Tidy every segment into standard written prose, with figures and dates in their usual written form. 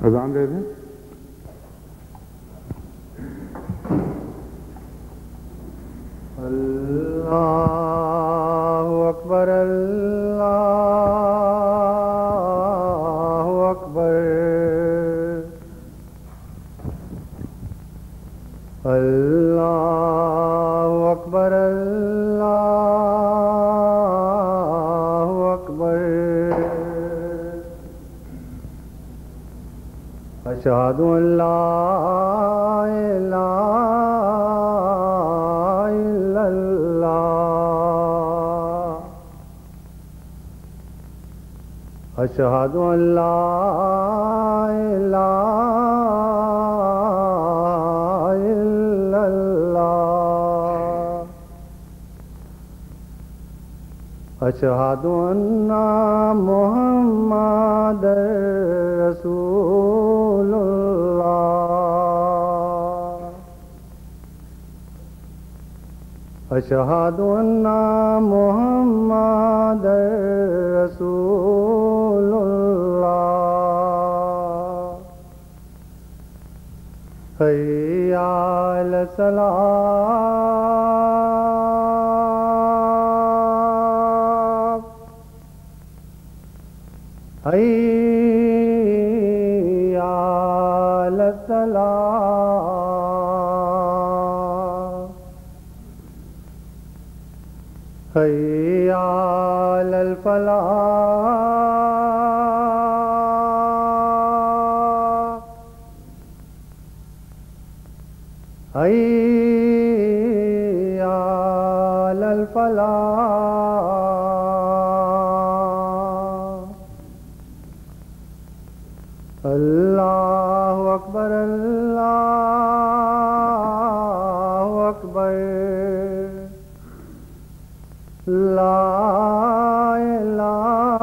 اذان دے دیں. اللہ اکبر اللہ اکبر اللہ اکبر اللہ اکبر اشہد ان لا الہ الا اللہ اشہد ان لا الہ الا اللہ اشہد ان محمد رسول اللہ اشہد ان محمد رسول اللہ حی علی الصلاۃ حی علی الصلاۃ حی علی الفلاح حی علی الفلاح اللہ اکبر اللہ اکبر لا الہ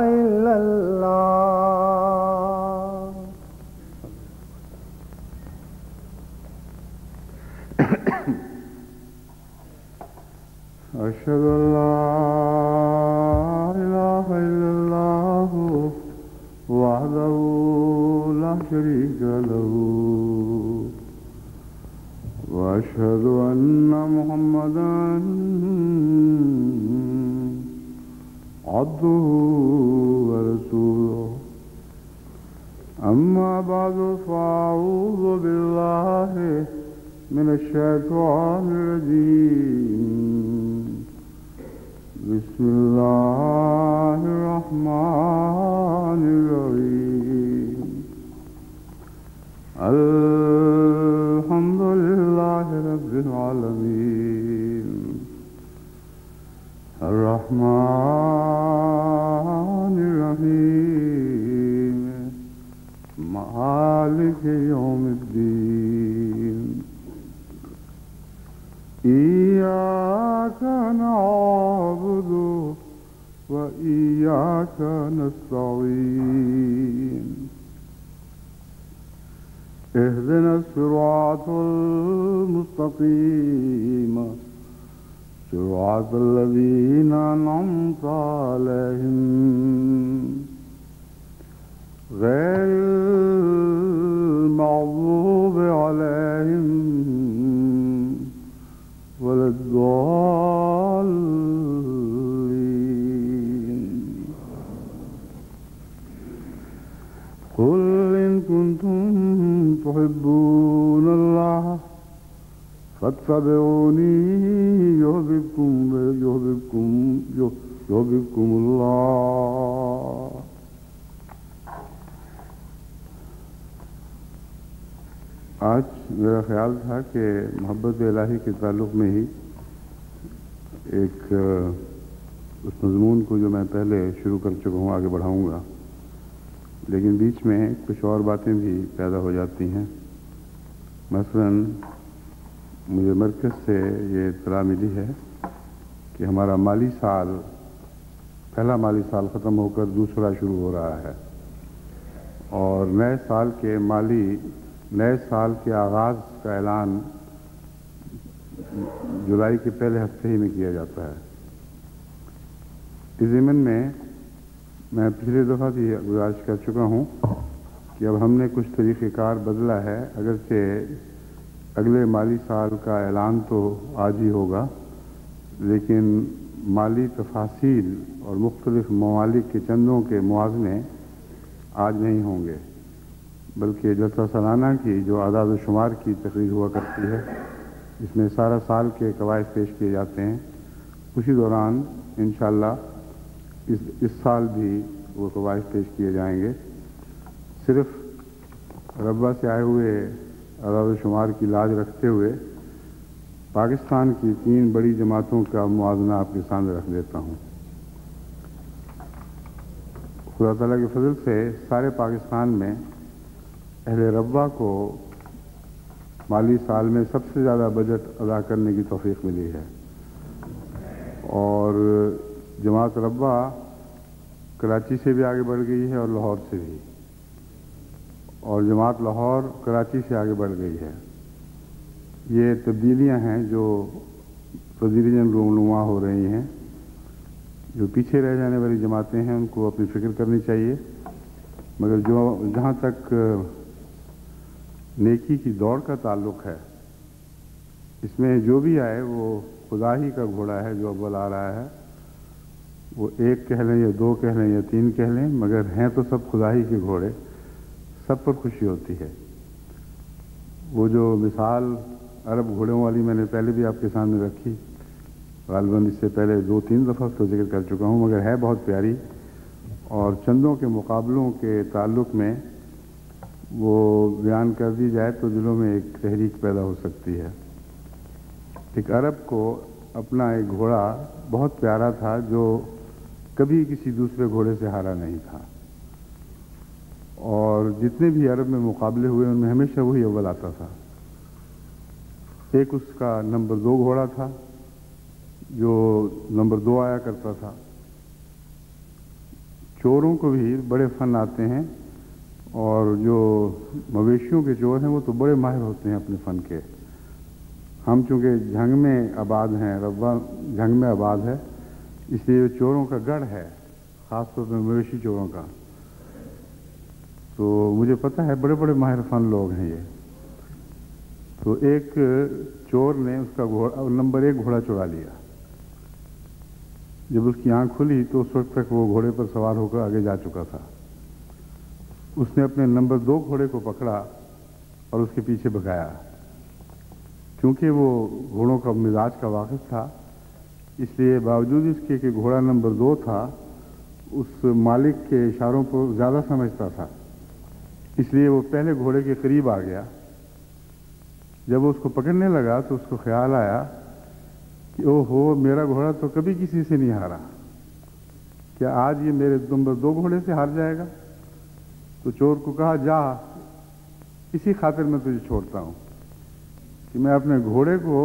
الا اللہ. اشہد ان لا الہ الا اللہ وحدہ لا شریک لہ واشہد ان محمدا عبدہ ورسولہ اما بعد فاعوذ باللہ من الشیطان الرجیم بسم اللہ الرحمن الرحیم الحمد للہ رب العالمین الرحمن الرحیم مالک یوم الدین ایاک نعبد و ایاک نستعین اهدنا الصراط المستقيم صراط الذين أنعمت عليهم غير المغضوب عليهم ولا الضالين. قل إن كنتم تحبون الله فاتبعوني يحببكم الله. آج میرا خیال تھا کہ محبت الہی کے تعلق میں ہی ایک اس مضمون کو جو میں پہلے شروع کر چکا ہوں آگے بڑھاؤں گا، لیکن بیچ میں کچھ اور باتیں بھی پیدا ہو جاتی ہیں. مثلاً مجھے مرکز سے یہ اطلاع ملی ہے کہ ہمارا مالی سال پہلا مالی سال ختم ہو کر دوسرا شروع ہو رہا ہے، اور نئے سال کے آغاز کا اعلان جولائی کے پہلے ہفتے ہی میں کیا جاتا ہے. اس ضمن میں پچھلی دفعہ بھی گزارش کر چکا ہوں کہ اب ہم نے کچھ طریقہ کار بدلا ہے، اگرچہ اگلے مالی سال کا اعلان تو آج ہی ہوگا، لیکن مالی تفاصیل اور مختلف ممالک کے چندوں کے موازنے آج نہیں ہوں گے، بلکہ جلسہ سالانہ کی جو اعداد و شمار کی تقریر ہوا کرتی ہے، جس میں سارا سال کے قواعد پیش کیے جاتے ہیں، اسی دوران انشاءاللہ اس سال بھی وہ قواعد پیش کیے جائیں گے۔ صرف ربا سے آئے ہوئے اعداد و شمار کی لاج رکھتے ہوئے پاکستان کی 3 بڑی جماعتوں کا موازنہ آپ کے سامنے رکھ دیتا ہوں۔ خدا تعالیٰ کے فضل سے سارے پاکستان میں اہل ربا کو مالی سال میں سب سے زیادہ بجٹ ادا کرنے کی توفیق ملی ہے، اور جماعت ربا کراچی سے بھی آگے بڑھ گئی ہے اور لاہور سے بھی، اور جماعت لاہور کراچی سے آگے بڑھ گئی ہے۔ یہ تبدیلیاں ہیں جو تدریجاً رونما ہو رہی ہیں۔ جو پیچھے رہ جانے والی جماعتیں ہیں ان کو اپنی فکر کرنی چاہیے، مگر جہاں تک نیکی کی دوڑ کا تعلق ہے، اس میں جو بھی آئے وہ خدا ہی کا گھوڑا ہے جو اول آ رہا ہے۔ وہ 1 کہہ لیں یا 2 کہہ لیں یا 3 کہہ لیں، مگر ہیں تو سب خدا ہی کے گھوڑے، سب پر خوشی ہوتی ہے۔ وہ جو مثال عرب گھوڑوں والی میں نے پہلے بھی آپ کے سامنے رکھی، غالباً اس سے پہلے 2-3 دفعہ اس کا ذکر کر چکا ہوں، مگر ہے بہت پیاری، اور چندوں کے مقابلوں کے تعلق میں وہ بیان کر دی جائے تو دلوں میں ایک تحریک پیدا ہو سکتی ہے۔ ایک عرب کو اپنا ایک گھوڑا بہت پیارا تھا جو کبھی کسی دوسرے گھوڑے سے ہارا نہیں تھا، اور جتنے بھی عرب میں مقابلے ہوئے ان میں ہمیشہ وہی اول آتا تھا۔ ایک اس کا نمبر 2 گھوڑا تھا جو نمبر 2 آیا کرتا تھا۔ چوروں کو بھی بڑے فن آتے ہیں، اور جو مویشیوں کے چور ہیں وہ تو بڑے ماہر ہوتے ہیں اپنے فن کے۔ ہم چونکہ جھنگ میں آباد ہیں، ربا جھنگ میں آباد ہے، اس لیے چوروں کا گڑھ ہے، خاص طور پہ مویشی چوروں کا، تو مجھے پتہ ہے بڑے بڑے ماہر فن لوگ ہیں یہ۔ تو ایک چور نے اس کا نمبر 1 گھوڑا چرا لیا۔ جب اس کی آنکھ کھلی تو اس وقت تک وہ گھوڑے پر سوار ہو کر آگے جا چکا تھا۔ اس نے اپنے نمبر 2 گھوڑے کو پکڑا اور اس کے پیچھے بھگایا۔ کیونکہ وہ گھوڑوں کا مزاج کا واقف تھا، اس لیے باوجود اس کے کہ گھوڑا نمبر 2 تھا، اس مالک کے اشاروں کو زیادہ سمجھتا تھا، اس لیے وہ پہلے گھوڑے کے قریب آ گیا۔ جب وہ اس کو پکڑنے لگا تو اس کو خیال آیا کہ او ہو، میرا گھوڑا تو کبھی کسی سے نہیں ہارا، کیا آج یہ میرے نمبر 2 گھوڑے سے ہار جائے گا؟ تو چور کو کہا، جا، اسی خاطر میں تجھے چھوڑتا ہوں کہ میں اپنے گھوڑے کو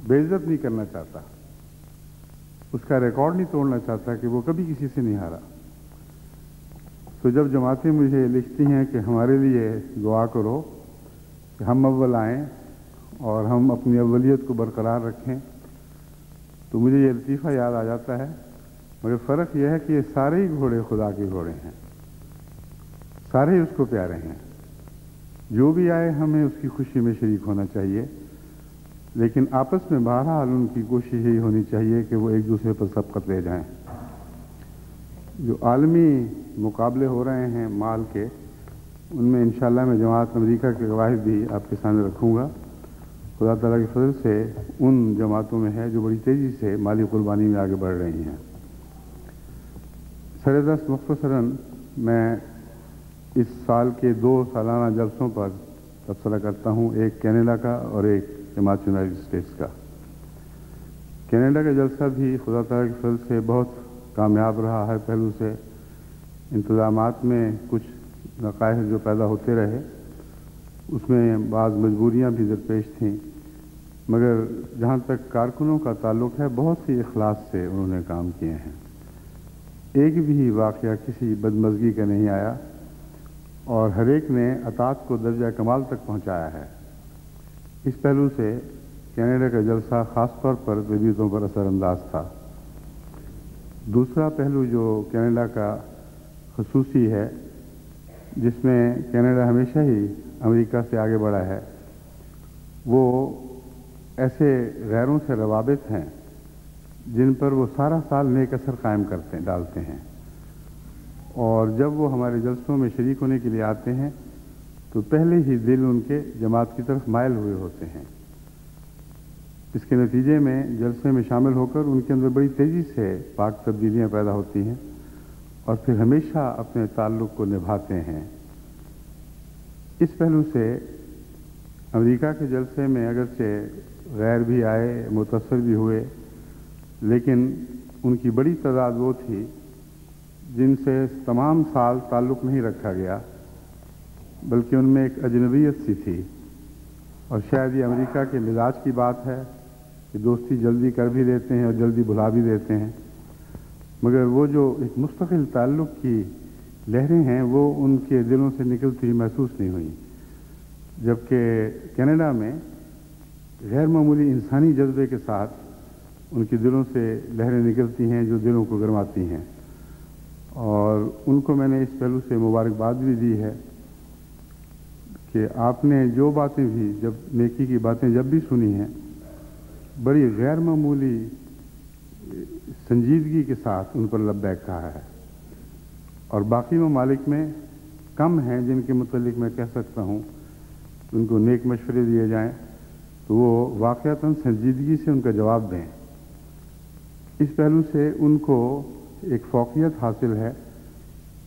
بے عزت نہیں کرنا چاہتا، اس کا ریکارڈ نہیں توڑنا چاہتا کہ وہ کبھی کسی سے نہیں ہارا۔ تو جب جماعتیں مجھے لکھتی ہیں کہ ہمارے لیے دعا کرو کہ ہم اول آئیں اور ہم اپنی اولیت کو برقرار رکھیں، تو مجھے یہ لطیفہ یاد آ جاتا ہے، مگر فرق یہ ہے کہ یہ سارے ہی گھوڑے خدا کے گھوڑے ہیں، سارے ہی اس کو پیارے ہیں۔ جو بھی آئے ہمیں اس کی خوشی میں شریک ہونا چاہیے، لیکن آپس میں بہرحال ان کی کوشش یہی ہونی چاہیے کہ وہ ایک دوسرے پر سبقت لے جائیں۔ جو عالمی مقابلے ہو رہے ہیں مال کے، ان میں انشاءاللہ میں جماعت امریکہ کے قواعد بھی آپ کے سامنے رکھوں گا۔ خدا تعالیٰ کے فضل سے ان جماعتوں میں ہے جو بڑی تیزی سے مالی قربانی میں آگے بڑھ رہی ہیں۔ سردست مختصراً میں اس سال کے 2 سالانہ جلسوں پر تبصرہ کرتا ہوں، ایک کینیڈا کا اور ایک جماعت یونائٹڈ اسٹیٹس کا۔ کینیڈا کا جلسہ بھی خدا تعالیٰ کے فضل سے بہت کامیاب رہا ہر پہلو سے۔ انتظامات میں کچھ نقائص جو پیدا ہوتے رہے، اس میں بعض مجبوریاں بھی درپیش تھیں، مگر جہاں تک کارکنوں کا تعلق ہے بہت ہی اخلاص سے انہوں نے کام کیے ہیں۔ ایک بھی واقعہ کسی بدمزگی کا نہیں آیا، اور ہر ایک نے اطاعت کو درجہ کمال تک پہنچایا ہے۔ اس پہلو سے کینیڈا کا جلسہ خاص طور پر طبیعتوں پر اثر انداز تھا۔ دوسرا پہلو جو کینیڈا کا خصوصی ہے، جس میں کینیڈا ہمیشہ ہی امریکہ سے آگے بڑھا ہے، وہ ایسے غیروں سے روابط ہیں جن پر وہ سارا سال نیک اثر قائم ڈالتے ہیں، اور جب وہ ہمارے جلسوں میں شریک ہونے کے لیے آتے ہیں تو پہلے ہی دل ان کے جماعت کی طرف مائل ہوئے ہوتے ہیں۔ اس کے نتیجے میں جلسے میں شامل ہو کر ان کے اندر بڑی تیزی سے پاک تبدیلیاں پیدا ہوتی ہیں اور پھر ہمیشہ اپنے تعلق کو نبھاتے ہیں۔ اس پہلو سے امریکہ کے جلسے میں اگرچہ غیر بھی آئے، متاثر بھی ہوئے، لیکن ان کی بڑی تعداد وہ تھی جن سے تمام سال تعلق نہیں رکھا گیا، بلکہ ان میں ایک اجنبیت سی تھی، اور شاید یہ امریکہ کے مزاج کی بات ہے کہ دوستی جلدی کر بھی لیتے ہیں اور جلدی بھلا بھی دیتے ہیں، مگر وہ جو ایک مستقل تعلق کی لہریں ہیں وہ ان کے دلوں سے نکلتی ہوئی محسوس نہیں ہوئیں، جبکہ کینیڈا میں غیر معمولی انسانی جذبے کے ساتھ ان کے دلوں سے لہریں نکلتی ہیں جو دلوں کو گرماتی ہیں، اور ان کو میں نے اس پہلو سے مبارکباد بھی دی ہے کہ آپ نے جو باتیں بھی، جب نیکی کی باتیں جب بھی سنی ہیں، بڑی غیر معمولی سنجیدگی کے ساتھ ان پر لبیک کہا ہے، اور باقی ممالک میں کم ہیں جن کے متعلق میں کہہ سکتا ہوں ان کو نیک مشورے دیے جائیں تو وہ واقعتاً سنجیدگی سے ان کا جواب دیں۔ اس پہلو سے ان کو ایک فوقیت حاصل ہے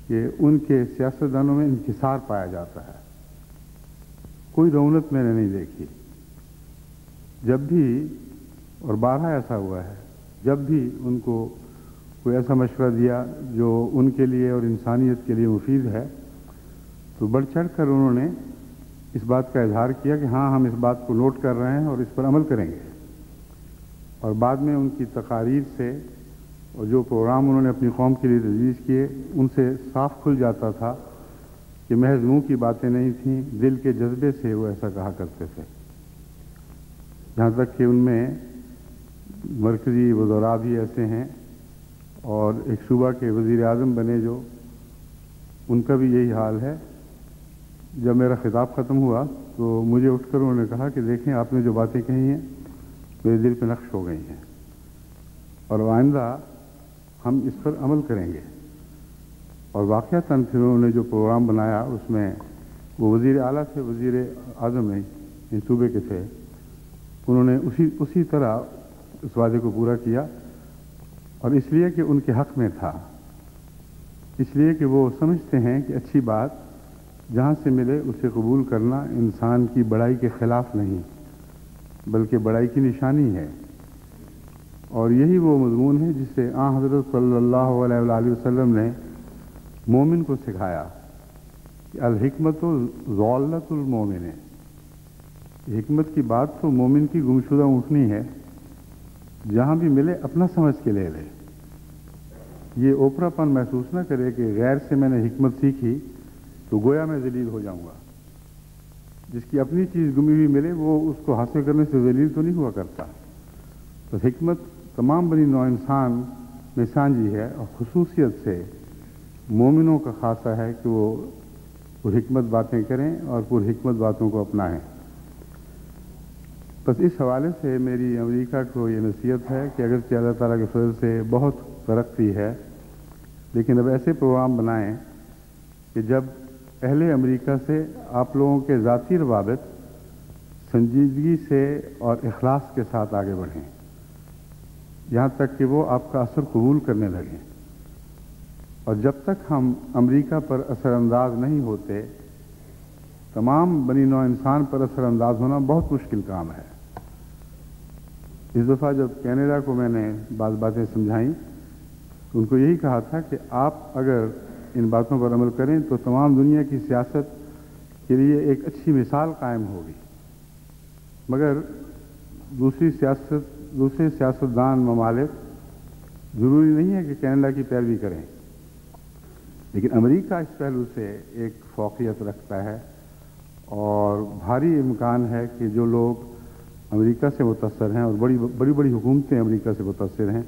کہ ان کے سیاستدانوں میں انکسار پایا جاتا ہے، کوئی رونق میں نے نہیں دیکھی۔ جب بھی، اور بارہا ایسا ہوا ہے، جب بھی ان کو کوئی ایسا مشورہ دیا جو ان کے لیے اور انسانیت کے لیے مفید ہے تو بڑھ چڑھ کر انہوں نے اس بات کا اظہار کیا کہ ہاں ہم اس بات کو نوٹ کر رہے ہیں اور اس پر عمل کریں گے، اور بعد میں ان کی تقاریر سے اور جو پروگرام انہوں نے اپنی قوم کے لیے تجویز کیے ان سے صاف کھل جاتا تھا کہ محض منہ کی باتیں نہیں تھیں، دل کے جذبے سے وہ ایسا کہا کرتے تھے، یہاں تک کہ ان میں مرکزی وزراء بھی ایسے ہیں اور ایک صوبہ کے وزیر اعظم بنے جو، ان کا بھی یہی حال ہے۔ جب میرا خطاب ختم ہوا تو مجھے اٹھ کر انہوں نے کہا کہ دیکھیں آپ نے جو باتیں کہی ہیں میرے دل پہ نقش ہو گئی ہیں، اور آئندہ ہم اس پر عمل کریں گے، اور واقعتاً پھر انہوں نے جو پروگرام بنایا اس میں وہ وزیر اعلیٰ سے وزیر اعظم ہیں ان صوبے کے تھے، انہوں نے اسی طرح اس وعدے کو پورا کیا، اور اس لیے کہ ان کے حق میں تھا، اس لیے کہ وہ سمجھتے ہیں کہ اچھی بات جہاں سے ملے اسے قبول کرنا انسان کی بڑائی کے خلاف نہیں بلکہ بڑائی کی نشانی ہے، اور یہی وہ مضمون ہے جسے حضرت صلی اللہ علیہ وآلہ وسلم نے مومن کو سکھایا کہ الحکمت ضالۃ المومن، حکمت کی بات تو مومن کی گمشدہ اونٹنی ہے، جہاں بھی ملے اپنا سمجھ کے لے لے، یہ اوپرا پن محسوس نہ کرے کہ غیر سے میں نے حکمت سیکھی تو گویا میں ذلیل ہو جاؤں گا۔ جس کی اپنی چیز گمی ہوئی ملے وہ اس کو حاصل کرنے سے ذلیل تو نہیں ہوا کرتا۔ تو حکمت تمام بنی نوع انسان میں سانجھی ہے، اور خصوصیت سے مومنوں کا خاصہ ہے کہ وہ حکمت باتیں کریں اور پر حکمت باتوں کو اپنائیں۔ بس اس حوالے سے میری امریکہ کو یہ نصیحت ہے کہ اگرچہ اللہ تعالیٰ کے فضل سے بہت ترقی ہے، لیکن اب ایسے پروگرام بنائیں کہ جب اہل امریکہ سے آپ لوگوں کے ذاتی روابط سنجیدگی سے اور اخلاص کے ساتھ آگے بڑھیں، یہاں تک کہ وہ آپ کا اثر قبول کرنے لگیں، اور جب تک ہم امریکہ پر اثر انداز نہیں ہوتے تمام بنی نوع انسان پر اثر انداز ہونا بہت مشکل کام ہے۔ اس دفعہ جب کینیڈا کو میں نے بعض باتیں سمجھائیں تو ان کو یہی کہا تھا کہ آپ اگر ان باتوں پر عمل کریں تو تمام دنیا کی سیاست کے لیے ایک اچھی مثال قائم ہوگی، مگر دوسرے سیاستدان ممالک ضروری نہیں ہے کہ کینیڈا کی پیروی کریں، لیکن امریکہ اس پہلو سے ایک فوقیت رکھتا ہے، اور بھاری امکان ہے کہ جو لوگ امریکہ سے متاثر ہیں اور بڑی بڑی حکومتیں امریکہ سے متاثر ہیں،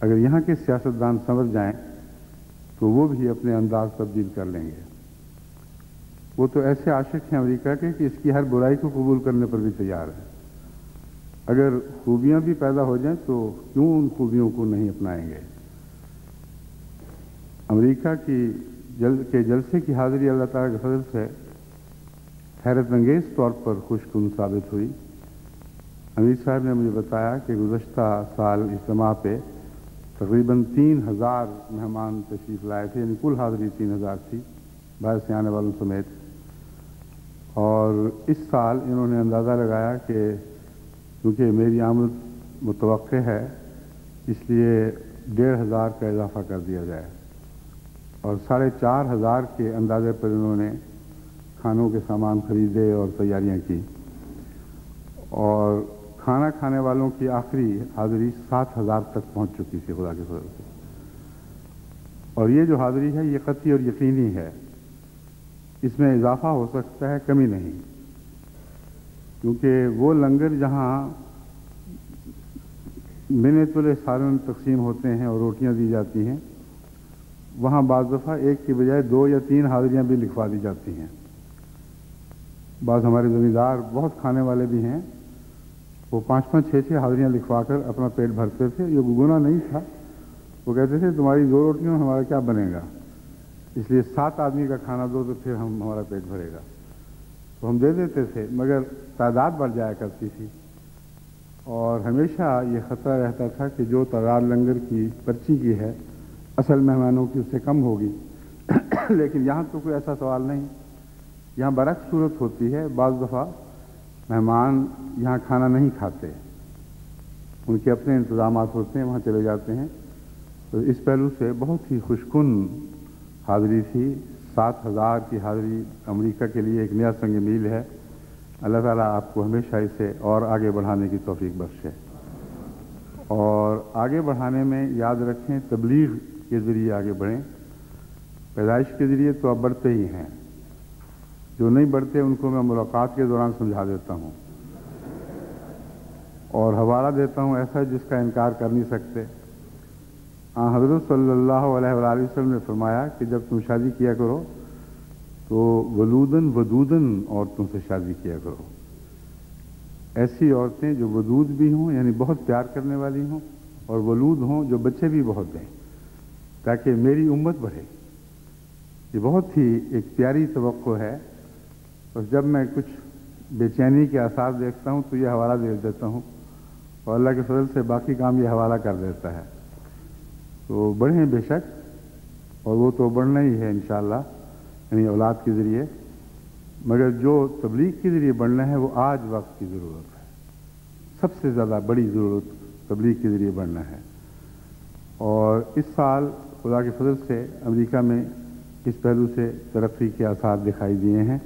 اگر یہاں کے سیاستدان سمجھ جائیں تو وہ بھی اپنے انداز تبدیل کر لیں گے۔ وہ تو ایسے عاشق ہیں امریکہ کے کہ اس کی ہر برائی کو قبول کرنے پر بھی تیار ہیں۔ اگر خوبیاں بھی پیدا ہو جائیں تو کیوں ان خوبیوں کو نہیں اپنائیں گے؟ امریکہ کے جلسے کی حاضری اللہ تعالیٰ کے فضل سے حیرت انگیز طور پر خوش کن ثابت ہوئی۔ امیر صاحب نے مجھے بتایا کہ گزشتہ سال اجتماع پہ تقریباً 3000 مہمان تشریف لائے تھے، یعنی کل حاضری 3000 تھی باہر سے آنے والوں سمیت، اور اس سال انہوں نے اندازہ لگایا کہ کیونکہ میری آمد متوقع ہے اس لیے 1500 کا اضافہ کر دیا جائے، اور 4500 کے اندازے پر انہوں نے کھانوں کے سامان خریدے اور تیاریاں کی، اور کھانا کھانے والوں کی آخری حاضری 7000 تک پہنچ چکی تھی خدا کے فضل سے۔ اور یہ جو حاضری ہے یہ قطعی اور یقینی ہے، اس میں اضافہ ہو سکتا ہے، کمی نہیں، کیونکہ وہ لنگر جہاں منے تلے سالن تقسیم ہوتے ہیں اور روٹیاں دی جاتی ہیں، وہاں بعض دفعہ ایک کی بجائے 2 یا 3 حاضریاں بھی لکھوا دی جاتی ہیں۔ بعض ہمارے زمیندار بہت کھانے والے بھی ہیں، وہ 5-5 6-6 حاضریاں لکھوا کر اپنا پیٹ بھرتے تھے۔ یہ گناہ نہیں تھا، وہ کہتے تھے تمہاری 2 روٹیوں ہمارا کیا بنے گا، اس لیے 7 آدمی کا کھانا دو تو پھر ہمارا پیٹ بھرے گا، تو ہم دے دیتے تھے، مگر تعداد بڑھ جایا کرتی تھی، اور ہمیشہ یہ خطرہ رہتا تھا کہ جو تعداد لنگر کی پرچی کی ہے اصل مہمانوں کی اس سے کم ہوگی۔ لیکن یہاں تو کوئی ایسا سوال نہیں، یہاں برعکس صورت ہوتی ہے، بعض دفعہ مہمان یہاں کھانا نہیں کھاتے، ان کے اپنے انتظامات ہوتے ہیں، وہاں چلے جاتے ہیں، تو اس پہلو سے بہت ہی خوشکن حاضری تھی۔ 7000 کی حاضری امریکہ کے لیے ایک نیا سنگ میل ہے۔ اللہ تعالیٰ آپ کو ہمیشہ اسے اور آگے بڑھانے کی توفیق بخشے، اور آگے بڑھانے میں یاد رکھیں تبلیغ کے ذریعے آگے بڑھیں، پیدائش کے ذریعے تو اب بڑھتے ہی ہیں، جو نہیں بڑھتے ان کو میں ملاقات کے دوران سمجھا دیتا ہوں اور حوالہ دیتا ہوں ایسا جس کا انکار کر نہیں سکتے۔ حضرت صلی اللہ علیہ وآلہ وسلم نے فرمایا کہ جب تم شادی کیا کرو تو ولودن ودودن عورتوں سے شادی کیا کرو، ایسی عورتیں جو ودود بھی ہوں یعنی بہت پیار کرنے والی ہوں، اور ولود ہوں جو بچے بھی بہت دیں، تاکہ میری امت بڑھے۔ یہ بہت ہی ایک پیاری توقع ہے، بس جب میں کچھ بے چینی کے آثار دیکھتا ہوں تو یہ حوالہ دے دیتا ہوں، اور اللہ کے فضل سے باقی کام یہ حوالہ کر دیتا ہے۔ تو بڑھیں بے شک، اور وہ تو بڑھنا ہی ہے انشاءاللہ، یعنی اولاد کے ذریعے، مگر جو تبلیغ کے ذریعے بڑھنا ہے وہ آج وقت کی ضرورت ہے، سب سے زیادہ بڑی ضرورت تبلیغ کے ذریعے بڑھنا ہے۔ اور اس سال خدا کے فضل سے امریکہ میں اس پہلو سے ترقی کے آثار دکھائی دیے ہیں،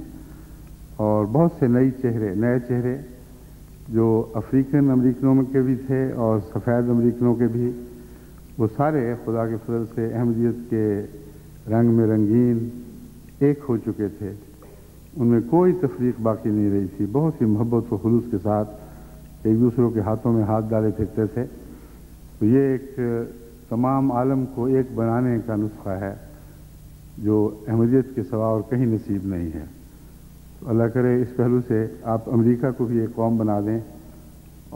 اور بہت سے نئے چہرے جو افریقن امریکنوں کے بھی تھے اور سفید امریکنوں کے بھی، وہ سارے خدا کے فضل سے احمدیت کے رنگ میں رنگین ایک ہو چکے تھے، ان میں کوئی تفریق باقی نہیں رہی تھی، بہت ہی محبت و خلوص کے ساتھ ایک دوسروں کے ہاتھوں میں ہاتھ ڈالے پھرتے تھے۔ تو یہ ایک تمام عالم کو ایک بنانے کا نسخہ ہے جو احمدیت کے سوا اور کہیں نصیب نہیں ہے۔ تو اللہ کرے اس پہلو سے آپ امریکہ کو بھی ایک قوم بنا دیں،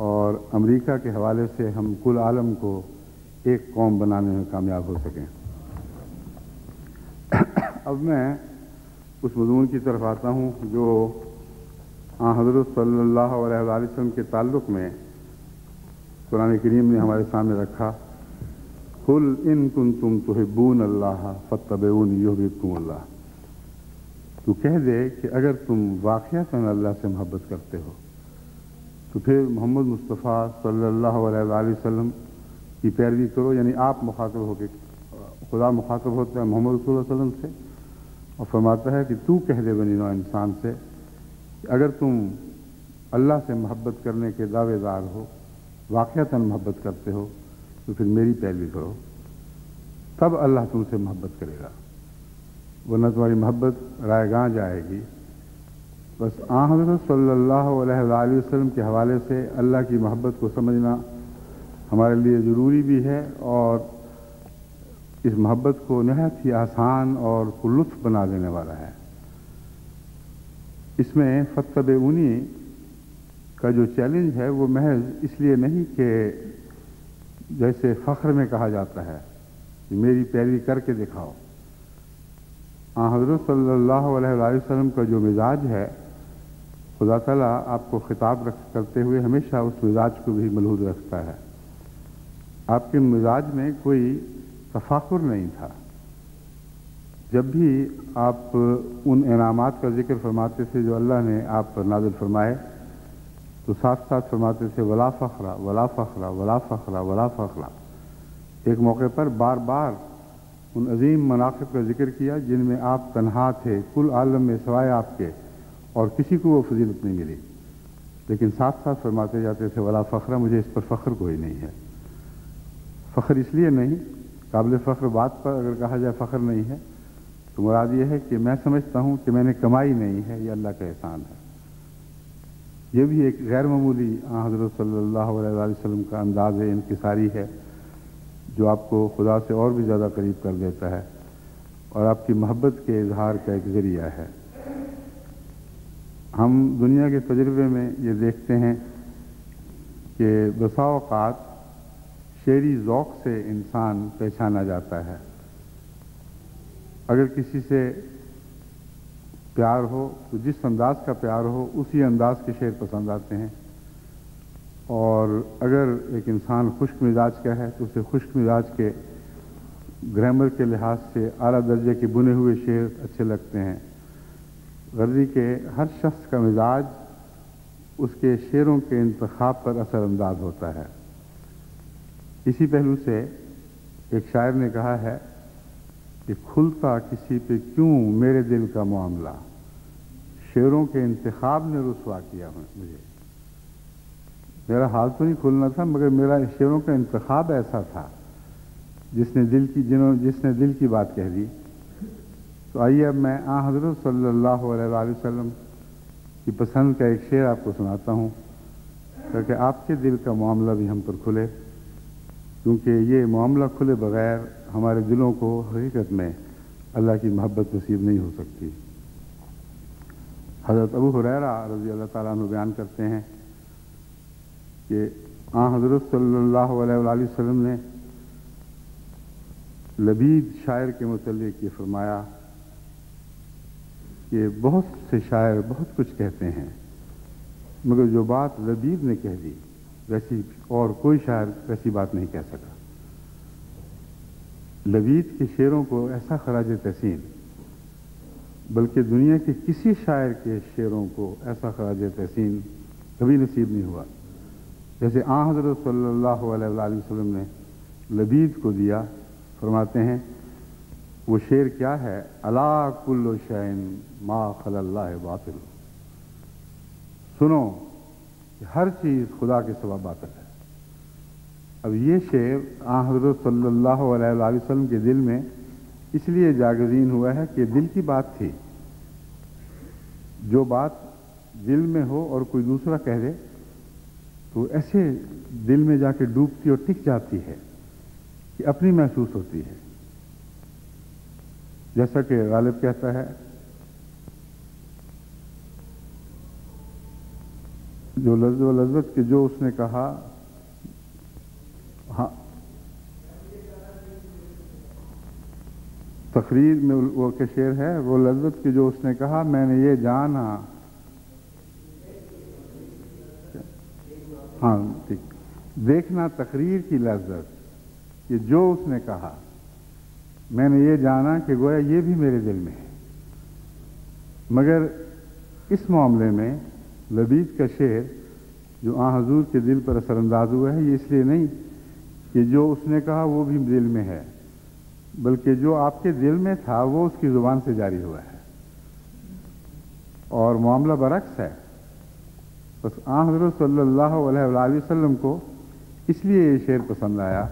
اور امریکہ کے حوالے سے ہم کل عالم کو ایک قوم بنانے میں کامیاب ہو سکیں۔ اب میں اس مضمون کی طرف آتا ہوں جو حضرت صلی اللہ علیہ وآلہ وسلم کے تعلق میں قرآن کریم نے ہمارے سامنے رکھا۔ قل ان کنتم تحبون اللہ فاتبعونی یحببکم اللہ۔ تو کہہ دے کہ اگر تم واقعتاً اللہ سے محبت کرتے ہو تو پھر محمد مصطفیٰ صلی اللہ علیہ وآلہ وسلم کی پیروی کرو، یعنی آپ مخاطب ہو کے، خدا مخاطب ہوتا ہے محمد رسول اللہ صلی اللہ علیہ وسلم سے، اور فرماتا ہے کہ تو کہہ دے بنی نوع انسان سے کہ اگر تم اللہ سے محبت کرنے کے دعوے دار ہو، واقعتاً محبت کرتے ہو، تو پھر میری پیروی کرو، تب اللہ تم سے محبت کرے گا، ورنہ تمہاری محبت رائے گاہ جائے گی۔ بس حضرت صلی اللہ علیہ وآلہ وسلم کے حوالے سے اللہ کی محبت کو سمجھنا ہمارے لیے ضروری بھی ہے، اور اس محبت کو نہایت ہی آسان اور لطف بنا دینے والا ہے۔ اس میں فتبعونی کا جو چیلنج ہے وہ محض اس لیے نہیں کہ جیسے فخر میں کہا جاتا ہے کہ میری پیروی کر کے دکھاؤ. حضرت صلی اللہ علیہ وآلہ وسلم کا جو مزاج ہے خدا تعالیٰ آپ کو خطاب کرتے ہوئے ہمیشہ اس مزاج کو بھی ملحوظ رکھتا ہے. آپ کے مزاج میں کوئی تفاخر نہیں تھا. جب بھی آپ ان انعامات کا ذکر فرماتے تھے جو اللہ نے آپ پر نازل فرمائے تو ساتھ ساتھ فرماتے تھے ولا فخرا ولا فخرا ولا فخرا ولا فخرا. ایک موقع پر بار بار ان عظیم مناقب کا ذکر کیا جن میں آپ تنہا تھے کل عالم میں سوائے آپ کے اور کسی کو وہ فضیلت نہیں ملی، لیکن ساتھ ساتھ فرماتے جاتے تھے ولا فخرا، مجھے اس پر فخر کوئی نہیں ہے. فخر اس لیے نہیں، قابل فخر بات پر اگر کہا جائے فخر نہیں ہے تو مراد یہ ہے کہ میں سمجھتا ہوں کہ میں نے کمائی نہیں ہے، یہ اللہ کا احسان ہے. یہ بھی ایک غیر معمولی حضرت صلی اللہ علیہ وآلہ وسلم کا انداز انکساری ہے جو آپ کو خدا سے اور بھی زیادہ قریب کر دیتا ہے اور آپ کی محبت کے اظہار کا ایک ذریعہ ہے. ہم دنیا کے تجربے میں یہ دیکھتے ہیں کہ بسا اوقات شعری ذوق سے انسان پہچانا جاتا ہے. اگر کسی سے پیار ہو تو جس انداز کا پیار ہو اسی انداز کے شعر پسند آتے ہیں، اور اگر ایک انسان خشک مزاج کا ہے تو اسے خشک مزاج کے گرامر کے لحاظ سے اعلیٰ درجے کے بنے ہوئے شعر اچھے لگتے ہیں. غرضی کہ ہر شخص کا مزاج اس کے شعروں کے انتخاب پر اثر انداز ہوتا ہے. اسی پہلو سے ایک شاعر نے کہا ہے کہ کھلتا کسی پہ کیوں میرے دل کا معاملہ، شعروں کے انتخاب نے رسوا کیا مجھے. میرا حال تو نہیں کھلنا تھا مگر میرا شعروں کا انتخاب ایسا تھا جس نے دل کی بات کہہ دی. تو آئیے اب میں حضرت صلی اللہ علیہ وآلہ وسلم کی پسند کا ایک شعر آپ کو سناتا ہوں تاکہ آپ کے دل کا معاملہ بھی ہم پر کھلے، کیونکہ یہ معاملہ کھلے بغیر ہمارے دلوں کو حقیقت میں اللہ کی محبت نصیب نہیں ہو سکتی. حضرت ابو ہریرہ رضی اللہ تعالیٰ عنہ بیان کرتے ہیں کہ حضرت صلی اللہ علیہ وآلہ وسلم نے لبید شاعر کے متعلق یہ فرمایا کہ بہت سے شاعر بہت کچھ کہتے ہیں مگر جو بات لبید نے کہہ دی ویسی اور کوئی شاعر ویسی بات نہیں کہہ سکا. لبید کے شعروں کو ایسا خراج تحسین، بلکہ دنیا کے کسی شاعر کے شعروں کو ایسا خراج تحسین کبھی نصیب نہیں ہوا جیسے حضرت صلی اللہ علیہ وآلہ وسلم نے لبید کو دیا. فرماتے ہیں وہ شعر کیا ہے، الا کل شیء ما خلا اللہ باطل، سنو کہ ہر چیز خدا کے سوا باطل ہے. اب یہ شعر حضرت صلی اللہ علیہ وآلہ وسلم کے دل میں اس لیے جاگزین ہوا ہے کہ دل کی بات تھی. جو بات دل میں ہو اور کوئی دوسرا کہہ دے تو ایسے دل میں جا کے ڈوبتی اور ٹک جاتی ہے کہ اپنی محسوس ہوتی ہے. جیسا کہ غالب کہتا ہے جو لذت و لذت کے جو اس نے کہا، ہاں تقریر میں وہ کہ شعر ہے، وہ لذت کے جو اس نے کہا میں نے یہ جانا، ہاں ٹھیک، دیکھنا تقریر کی لذت کہ جو اس نے کہا میں نے یہ جانا کہ گویا یہ بھی میرے دل میں ہے. مگر اس معاملے میں لبید کا شعر جو حضور کے دل پر اثر انداز ہوا ہے یہ اس لیے نہیں کہ جو اس نے کہا وہ بھی دل میں ہے، بلکہ جو آپ کے دل میں تھا وہ اس کی زبان سے جاری ہوا ہے، اور معاملہ برعکس ہے. بس حضرت صلی اللہ علیہ وآلہ وسلم کو اس لیے یہ شعر پسند آیا.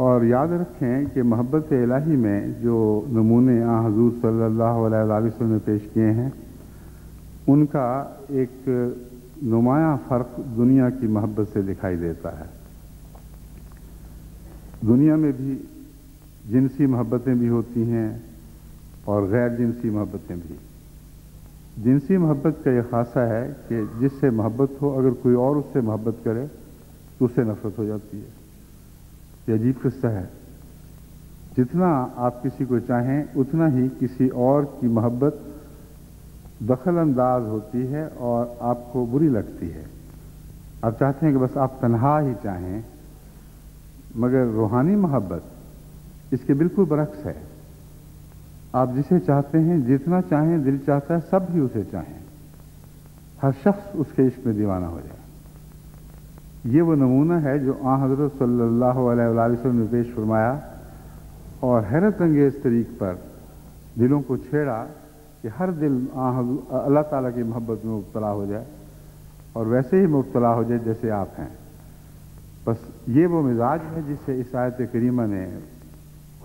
اور یاد رکھیں کہ محبت الہی میں جو نمونے حضور صلی اللہ علیہ وآلہ وسلم نے پیش کیے ہیں ان کا ایک نمایاں فرق دنیا کی محبت سے دکھائی دیتا ہے. دنیا میں بھی جنسی محبتیں بھی ہوتی ہیں اور غیر جنسی محبتیں بھی. جنسی محبت کا یہ خاصہ ہے کہ جس سے محبت ہو اگر کوئی اور اس سے محبت کرے تو اس سے نفرت ہو جاتی ہے. یہ عجیب قصہ ہے. جتنا آپ کسی کو چاہیں اتنا ہی کسی اور کی محبت دخل انداز ہوتی ہے اور آپ کو بری لگتی ہے. آپ چاہتے ہیں کہ بس آپ تنہا ہی چاہیں، مگر روحانی محبت اس کے بالکل برعکس ہے. آپ جسے چاہتے ہیں جتنا چاہیں، دل چاہتا ہے سب ہی اسے چاہیں، ہر شخص اس کے عشق میں دیوانہ ہو جائے. یہ وہ نمونہ ہے جو آن حضرت صلی اللہ علیہ وآلہ وسلم نے پیش فرمایا اور حیرت انگیز طریق پر دلوں کو چھیڑا کہ ہر دل اللہ تعالیٰ کی محبت میں مبتلا ہو جائے اور ویسے ہی مبتلا ہو جائے جیسے آپ ہیں. بس یہ وہ مزاج ہے جس سے اس آیت کریمہ نے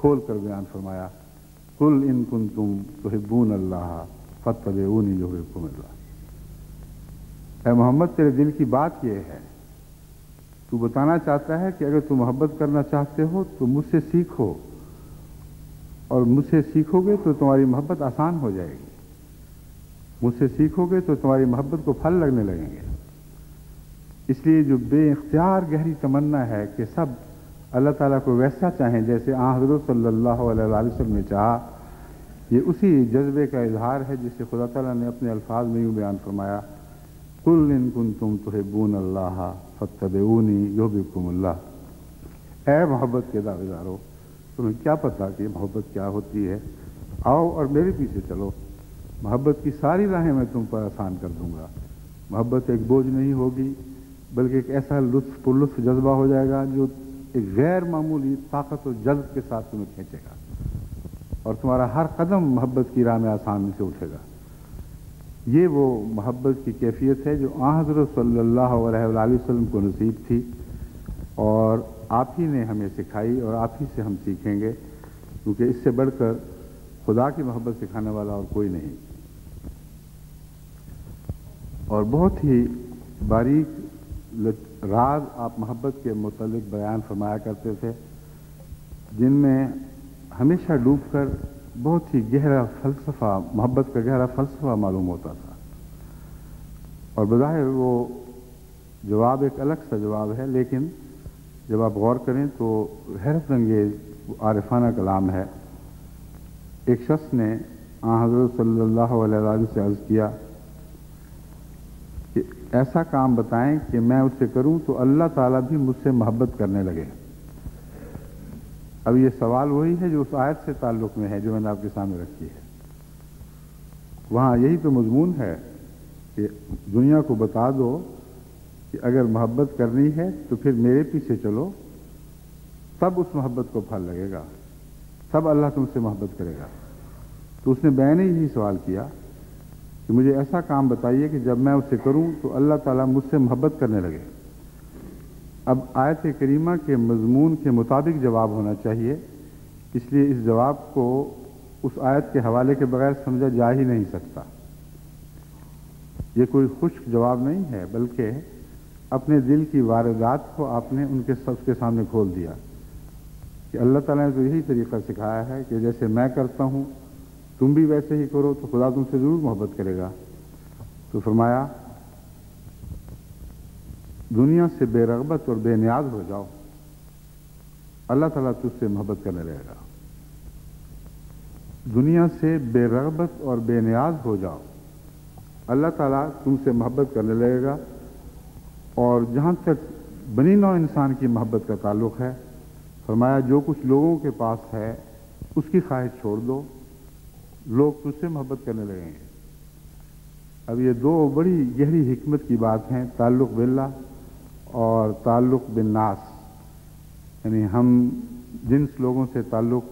کھول کر بیان فرمایا، قل ان کنتم تحبون اللہ فاتبعونی یحببکم اللہ. اے محمد، تیرے دل کی بات یہ ہے، تو بتانا چاہتا ہے کہ اگر تم محبت کرنا چاہتے ہو تو مجھ سے سیکھو، اور مجھ سے سیکھو گے تو تمہاری محبت آسان ہو جائے گی. مجھ سے سیکھو گے تو تمہاری محبت کو پھل لگنے لگیں گے. اس لیے جو بے اختیار گہری تمنا ہے کہ سب اللہ تعالیٰ کو ویسا چاہیں جیسے آن حضرت صلی اللہ علیہ وآلہ وسلم نے چاہا، یہ اسی جذبے کا اظہار ہے جسے خدا تعالیٰ نے اپنے الفاظ میں یوں بیان فرمایا، قل ان کنتم تحبون اللہ فاتبعونی یحببکم اللہ. اے محبت کے دعوے دارو، تمہیں کیا پتا کہ محبت کیا ہوتی ہے؟ آؤ اور میرے پیچھے چلو. محبت کی ساری راہیں میں تم پر آسان کر دوں گا. محبت ایک بوجھ نہیں ہوگی بلکہ ایک ایسا لطف پرلطف جذبہ ہو جائے گا جو ایک غیر معمولی طاقت و جذب کے ساتھ تمہیں کھینچے گا اور تمہارا ہر قدم محبت کی راہ میں آسانی سے اٹھے گا. یہ وہ محبت کی کیفیت ہے جو آن حضرت صلی اللہ علیہ وآلہ وسلم کو نصیب تھی اور آپ ہی نے ہمیں سکھائی اور آپ ہی سے ہم سیکھیں گے، کیونکہ اس سے بڑھ کر خدا کی محبت سکھانے والا اور کوئی نہیں. اور بہت ہی باریک راز آپ محبت کے متعلق بیان فرمایا کرتے تھے جن میں ہمیشہ ڈوب کر بہت ہی گہرا فلسفہ، محبت کا گہرا فلسفہ معلوم ہوتا تھا. اور بظاہر وہ جواب ایک الگ سا جواب ہے، لیکن جب آپ غور کریں تو حیرت انگیز عارفانہ کلام ہے. ایک شخص نے آن حضرت صلی اللہ علیہ وآلہ سے عرض کیا کہ ایسا کام بتائیں کہ میں اسے کروں تو اللہ تعالیٰ بھی مجھ سے محبت کرنے لگے. اب یہ سوال وہی ہے جو اس آیت سے تعلق میں ہے جو میں نے آپ کے سامنے رکھی ہے. وہاں یہی تو مضمون ہے کہ دنیا کو بتا دو کہ اگر محبت کرنی ہے تو پھر میرے پیچھے چلو، تب اس محبت کو پھل لگے گا، تب اللہ تم سے محبت کرے گا. تو اس نے بین ہی یہی سوال کیا کہ مجھے ایسا کام بتائیے کہ جب میں اسے کروں تو اللہ تعالیٰ مجھ سے محبت کرنے لگے. اب آیت کریمہ کے مضمون کے مطابق جواب ہونا چاہیے، اس لیے اس جواب کو اس آیت کے حوالے کے بغیر سمجھا جا ہی نہیں سکتا. یہ کوئی خشک جواب نہیں ہے بلکہ اپنے دل کی واردات کو آپ نے ان کے سب کے سامنے کھول دیا کہ اللہ تعالیٰ نے تو یہی طریقہ سکھایا ہے کہ جیسے میں کرتا ہوں تم بھی ویسے ہی کرو تو خدا تم سے ضرور محبت کرے گا. تو فرمایا دنیا سے بے رغبت اور بے نیاز ہو جاؤ، اللہ تعالیٰ تجھ سے محبت کرنے لگے گا. دنیا سے بے رغبت اور بے نیاز ہو جاؤ، اللہ تعالیٰ تم سے محبت کرنے لگے گا. اور جہاں تک بنی نوع انسان کی محبت کا تعلق ہے، فرمایا جو کچھ لوگوں کے پاس ہے اس کی خواہش چھوڑ دو، لوگ تجھ سے محبت کرنے لگیں گے. اب یہ دو بڑی گہری حکمت کی بات ہیں، تعلق باللہ اور تعلق بالناس. یعنی ہم جنس لوگوں سے تعلق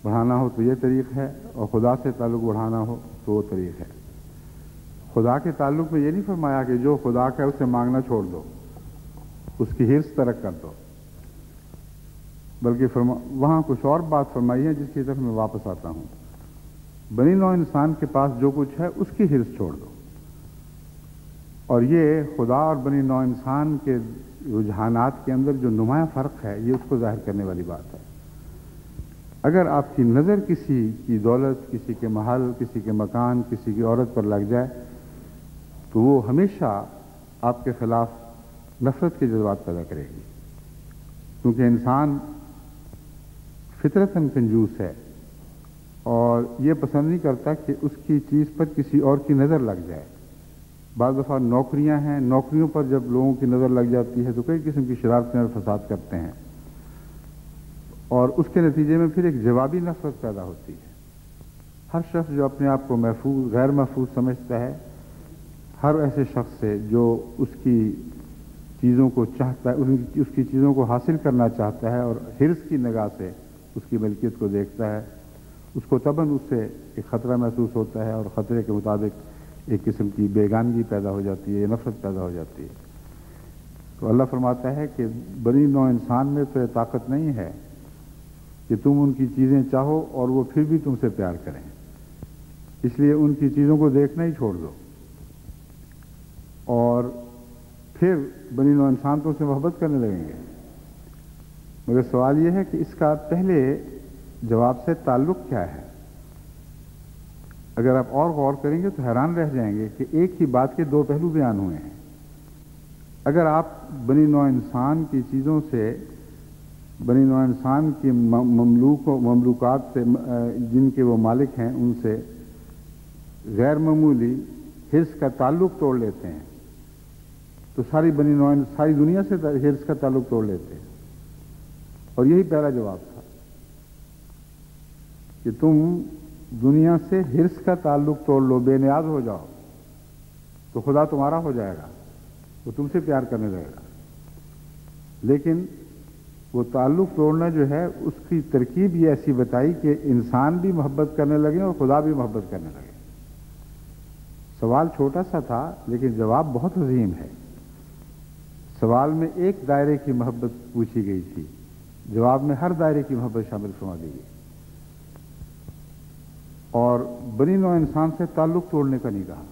بڑھانا ہو تو یہ طریق ہے، اور خدا سے تعلق بڑھانا ہو تو وہ طریق ہے. خدا کے تعلق میں یہ نہیں فرمایا کہ جو خدا کا ہے اسے مانگنا چھوڑ دو، اس کی حرص ترک کر دو، بلکہ وہاں کچھ اور بات فرمائی ہے جس کی طرف میں واپس آتا ہوں. بنی نوع انسان کے پاس جو کچھ ہے اس کی حرص چھوڑ دو. اور یہ خدا اور بنی نوع انسان کے رجحانات کے اندر جو نمایاں فرق ہے یہ اس کو ظاہر کرنے والی بات ہے. اگر آپ کی نظر کسی کی دولت، کسی کے محل، کسی کے مکان، کسی کی عورت پر لگ جائے تو وہ ہمیشہ آپ کے خلاف نفرت کے جذبات پیدا کرے گی، کیونکہ انسان فطرتاً کنجوس ہے اور یہ پسند نہیں کرتا کہ اس کی چیز پر کسی اور کی نظر لگ جائے۔ بعض دفعہ نوکریاں ہیں، نوکریوں پر جب لوگوں کی نظر لگ جاتی ہے تو کئی قسم کی شرارتیں اور فساد کرتے ہیں، اور اس کے نتیجے میں پھر ایک جوابی نفرت پیدا ہوتی ہے۔ ہر شخص جو اپنے آپ کو محفوظ، غیر محفوظ سمجھتا ہے، ہر ایسے شخص سے جو اس کی چیزوں کو چاہتا ہے، اس کی چیزوں کو حاصل کرنا چاہتا ہے اور حرص کی نگاہ سے اس کی ملکیت کو دیکھتا ہے، اس کو طبعاً اس سے ایک خطرہ محسوس ہوتا ہے، اور خطرے کے مطابق ایک قسم کی بیگانگی پیدا ہو جاتی ہے، نفرت پیدا ہو جاتی ہے۔ تو اللہ فرماتا ہے کہ بنی نوع انسان میں تو یہ طاقت نہیں ہے کہ تم ان کی چیزیں چاہو اور وہ پھر بھی تم سے پیار کریں، اس لیے ان کی چیزوں کو دیکھنا ہی چھوڑ دو، اور پھر بنی نوع انسان تم سے محبت کرنے لگیں گے۔ مگر سوال یہ ہے کہ اس کا پہلے جواب سے تعلق کیا ہے؟ اگر آپ اور غور کریں گے تو حیران رہ جائیں گے کہ ایک ہی بات کے دو پہلو بیان ہوئے ہیں۔ اگر آپ بنی نوع انسان کی چیزوں سے، بنی نوع انسان کی مملوکات سے، جن کے وہ مالک ہیں، ان سے غیر معمولی حرص کا تعلق توڑ لیتے ہیں تو ساری دنیا سے حرص کا تعلق توڑ لیتے ہیں۔ اور یہی پہلا جواب تھا کہ تم دنیا سے حرص کا تعلق توڑ لو، بے نیاز ہو جاؤ، تو خدا تمہارا ہو جائے گا، وہ تم سے پیار کرنے لگے گا۔ لیکن وہ تعلق توڑنا جو ہے، اس کی ترکیب یہ ایسی بتائی کہ انسان بھی محبت کرنے لگے اور خدا بھی محبت کرنے لگے۔ سوال چھوٹا سا تھا لیکن جواب بہت عظیم ہے۔ سوال میں ایک دائرے کی محبت پوچھی گئی تھی، جواب میں ہر دائرے کی محبت شامل فرما دی گئی، اور بنی نوع انسان سے تعلق توڑنے کا نہیں کہا۔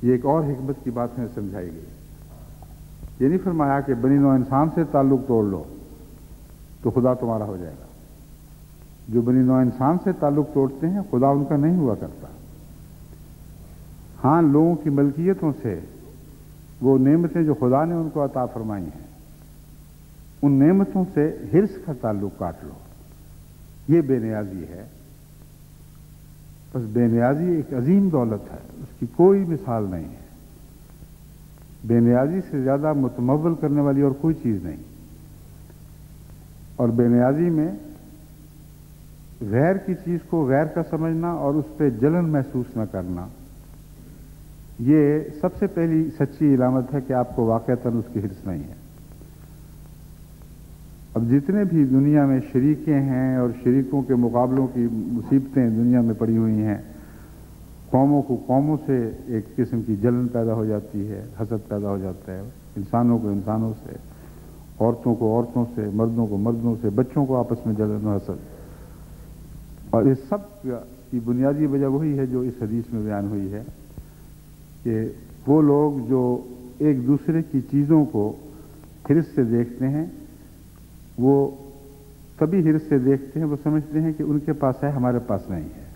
یہ ایک اور حکمت کی بات ہمیں سمجھائی گئی۔ یہ نہیں فرمایا کہ بنی نوع انسان سے تعلق توڑ لو تو خدا تمہارا ہو جائے گا۔ جو بنی نوع انسان سے تعلق توڑتے ہیں خدا ان کا نہیں ہوا کرتا۔ ہاں، لوگوں کی ملکیتوں سے وہ نعمتیں جو خدا نے ان کو عطا فرمائی ہیں، ان نعمتوں سے حرص کا تعلق کاٹ لو، یہ بے نیازی ہے۔ بس بے نیازی ایک عظیم دولت ہے، اس کی کوئی مثال نہیں ہے۔ بے نیازی سے زیادہ متمول کرنے والی اور کوئی چیز نہیں۔ اور بے نیازی میں غیر کی چیز کو غیر کا سمجھنا اور اس پہ جلن محسوس نہ کرنا، یہ سب سے پہلی سچی علامت ہے کہ آپ کو واقعتاً اس کی حرص نہیں ہے۔ اب جتنے بھی دنیا میں شریکیں ہیں اور شریکوں کے مقابلوں کی مصیبتیں دنیا میں پڑی ہوئی ہیں، قوموں کو قوموں سے ایک قسم کی جلن پیدا ہو جاتی ہے، حسد پیدا ہو جاتا ہے، انسانوں کو انسانوں سے، عورتوں کو عورتوں سے، مردوں کو مردوں سے، بچوں کو آپس میں جلن و حسد، اور اس سب کی بنیادی وجہ وہی ہے جو اس حدیث میں بیان ہوئی ہے کہ وہ لوگ جو ایک دوسرے کی چیزوں کو حرص سے دیکھتے ہیں، وہ تبھی حرص سے دیکھتے ہیں، وہ سمجھتے ہیں کہ ان کے پاس ہے، ہمارے پاس نہیں ہے،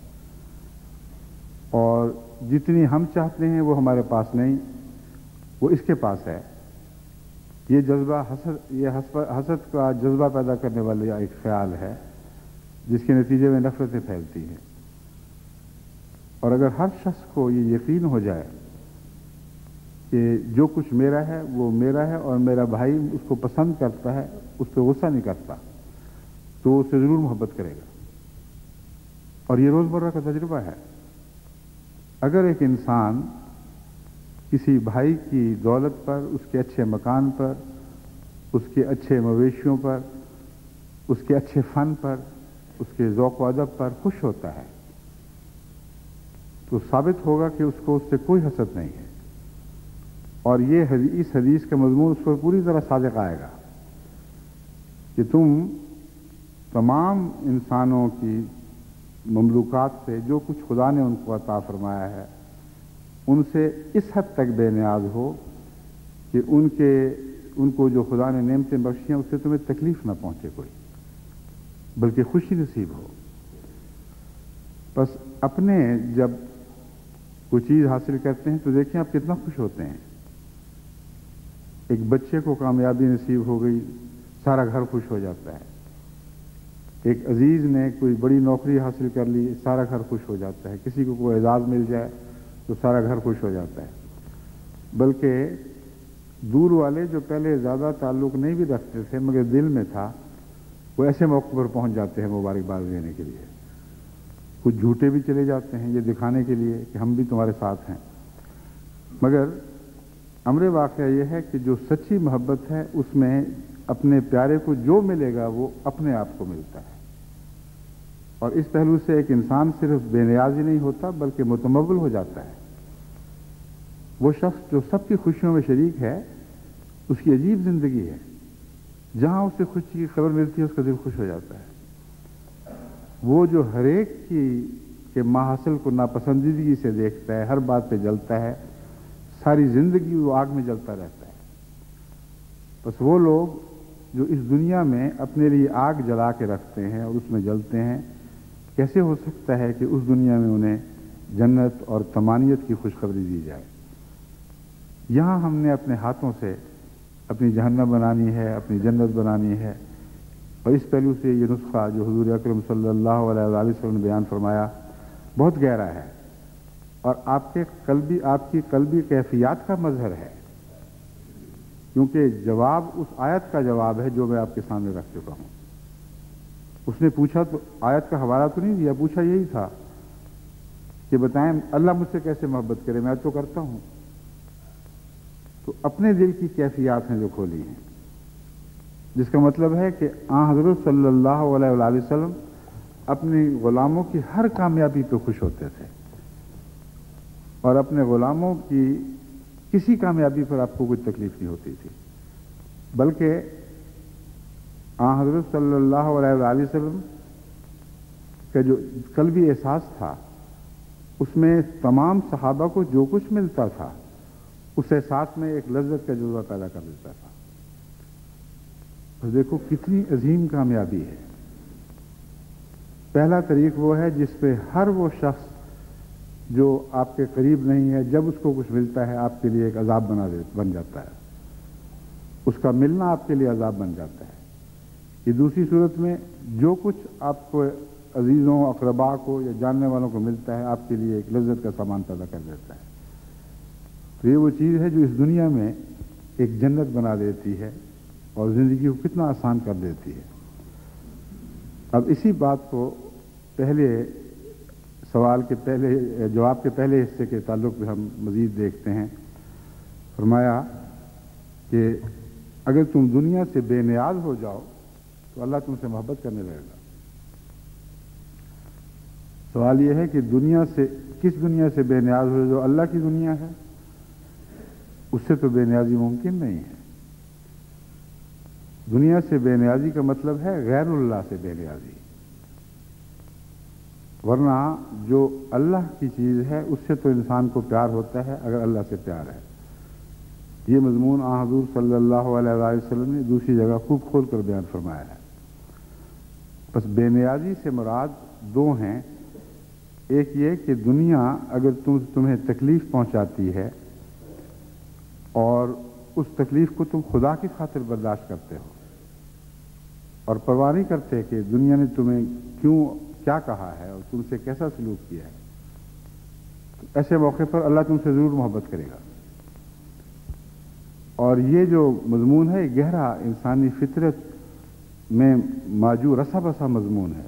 اور جتنی ہم چاہتے ہیں وہ ہمارے پاس نہیں، وہ اس کے پاس ہے۔ یہ جذبہ حسد کا جذبہ پیدا کرنے والا ایک خیال ہے جس کے نتیجے میں نفرتیں پھیلتی ہیں۔ اور اگر ہر شخص کو یہ یقین ہو جائے کہ جو کچھ میرا ہے وہ میرا ہے اور میرا بھائی اس کو پسند کرتا ہے، اس پہ غصہ نہیں کرتا، تو وہ اس سے ضرور محبت کرے گا۔ اور یہ روزمرہ کا تجربہ ہے۔ اگر ایک انسان کسی بھائی کی دولت پر، اس کے اچھے مکان پر، اس کے اچھے مویشیوں پر، اس کے اچھے فن پر، اس کے ذوق و ادب پر خوش ہوتا ہے، تو ثابت ہوگا کہ اس کو اس سے کوئی حسد نہیں ہے، اور یہ اس حدیث کا مضمون اس کو پوری طرح صادق آئے گا کہ تم تمام انسانوں کی مملوکات سے جو کچھ خدا نے ان کو عطا فرمایا ہے، ان سے اس حد تک بے نیاز ہو کہ ان کو جو خدا نے نعمتیں بخشی ہیں اس سے تمہیں تکلیف نہ پہنچے کوئی، بلکہ خوشی نصیب ہو۔ بس اپنے جب کوئی چیز حاصل کرتے ہیں تو دیکھیں آپ کتنا خوش ہوتے ہیں۔ ایک بچے کو کامیابی نصیب ہو گئی، سارا گھر خوش ہو جاتا ہے۔ ایک عزیز نے کوئی بڑی نوکری حاصل کر لی، سارا گھر خوش ہو جاتا ہے۔ کسی کو کوئی اعزاز مل جائے تو سارا گھر خوش ہو جاتا ہے۔ بلکہ دور والے جو پہلے زیادہ تعلق نہیں بھی رکھتے تھے مگر دل میں تھا، وہ ایسے موقع پر پہنچ جاتے ہیں مبارکباد دینے کے لیے۔ کچھ جھوٹے بھی چلے جاتے ہیں یہ دکھانے کے لیے کہ ہم بھی تمہارے ساتھ ہیں۔ مگر امر واقعہ یہ ہے کہ جو سچی محبت ہے اس میں اپنے پیارے کو جو ملے گا وہ اپنے آپ کو ملتا ہے۔ اور اس پہلو سے ایک انسان صرف بے نیاز ہی نہیں ہوتا بلکہ متمول ہو جاتا ہے۔ وہ شخص جو سب کی خوشیوں میں شریک ہے اس کی عجیب زندگی ہے۔ جہاں اسے خوشی کی خبر ملتی ہے اس کا دل خوش ہو جاتا ہے۔ وہ جو ہر ایک کے ماحصل کو ناپسندیدگی سے دیکھتا ہے، ہر بات پہ جلتا ہے، ساری زندگی وہ آگ میں جلتا رہتا ہے۔ بس وہ لوگ جو اس دنیا میں اپنے لیے آگ جلا کے رکھتے ہیں اور اس میں جلتے ہیں، کیسے ہو سکتا ہے کہ اس دنیا میں انہیں جنت اور طمانینت کی خوشخبری دی جائے؟ یہاں ہم نے اپنے ہاتھوں سے اپنی جہنم بنانی ہے، اپنی جنت بنانی ہے۔ اور اس پہلو سے یہ نسخہ جو حضور اکرم صلی اللہ علیہ وسلم نے بیان فرمایا بہت گہرا ہے اور آپ کی قلبی کیفیات کا مظہر ہے، کیونکہ جواب اس آیت کا جواب ہے جو میں آپ کے سامنے رکھ چکا ہوں۔ اس نے پوچھا تو آیت کا حوالہ تو نہیں دیا، پوچھا یہی تھا کہ بتائیں اللہ مجھ سے کیسے محبت کرے، میں تو کرتا ہوں۔ تو اپنے دل کی کیفیات ہیں جو کھولی ہیں، جس کا مطلب ہے کہ آن حضرت صلی اللہ علیہ وسلم اپنے غلاموں کی ہر کامیابی پہ خوش ہوتے تھے اور اپنے غلاموں کی کسی کامیابی پر آپ کو کوئی تکلیف نہیں ہوتی تھی، بلکہ آن حضرت صلی اللہ علیہ وسلم کا جو قلبی احساس تھا اس میں تمام صحابہ کو جو کچھ ملتا تھا اس احساس میں ایک لذت کا جذبہ پیدا کر دیتا تھا۔ اور دیکھو کتنی عظیم کامیابی ہے۔ پہلا طریق وہ ہے جس پہ ہر وہ شخص جو آپ کے قریب نہیں ہے جب اس کو کچھ ملتا ہے آپ کے لیے ایک عذاب بن جاتا ہے، اس کا ملنا آپ کے لیے عذاب بن جاتا ہے۔ یہ دوسری صورت میں جو کچھ آپ کو عزیزوں اقربا کو یا جاننے والوں کو ملتا ہے آپ کے لیے ایک لذت کا سامان پیدا کر دیتا ہے۔ تو یہ وہ چیز ہے جو اس دنیا میں ایک جنت بنا دیتی ہے اور زندگی کو کتنا آسان کر دیتی ہے۔ اب اسی بات کو پہلے جواب کے پہلے حصے کے تعلق میں ہم مزید دیکھتے ہیں۔ فرمایا کہ اگر تم دنیا سے بے نیاز ہو جاؤ تو اللہ تم سے محبت کرنے لگے گا۔ سوال یہ ہے کہ کس دنیا سے بے نیاز ہو جو اللہ کی دنیا ہے؟ اس سے تو بے نیازی ممکن نہیں ہے۔ دنیا سے بے نیازی کا مطلب ہے غیر اللہ سے بے نیازی، ورنہ جو اللہ کی چیز ہے اس سے تو انسان کو پیار ہوتا ہے اگر اللہ سے پیار ہے۔ یہ مضمون حضور صلی اللہ علیہ وسلم نے دوسری جگہ خوب کھول کر بیان فرمایا ہے۔ بس بے نیازی سے مراد دو ہیں، ایک یہ کہ دنیا اگر تمہیں تکلیف پہنچاتی ہے اور اس تکلیف کو تم خدا کی خاطر برداشت کرتے ہو اور پرواہ نہیں کرتے کہ دنیا نے تمہیں کیا کہا ہے اور تم سے کیسا سلوک کیا ہے، تو ایسے موقع پر اللہ تم سے ضرور محبت کرے گا۔ اور یہ جو مضمون ہے یہ گہرا انسانی فطرت میں موجود رسا بسا مضمون ہے۔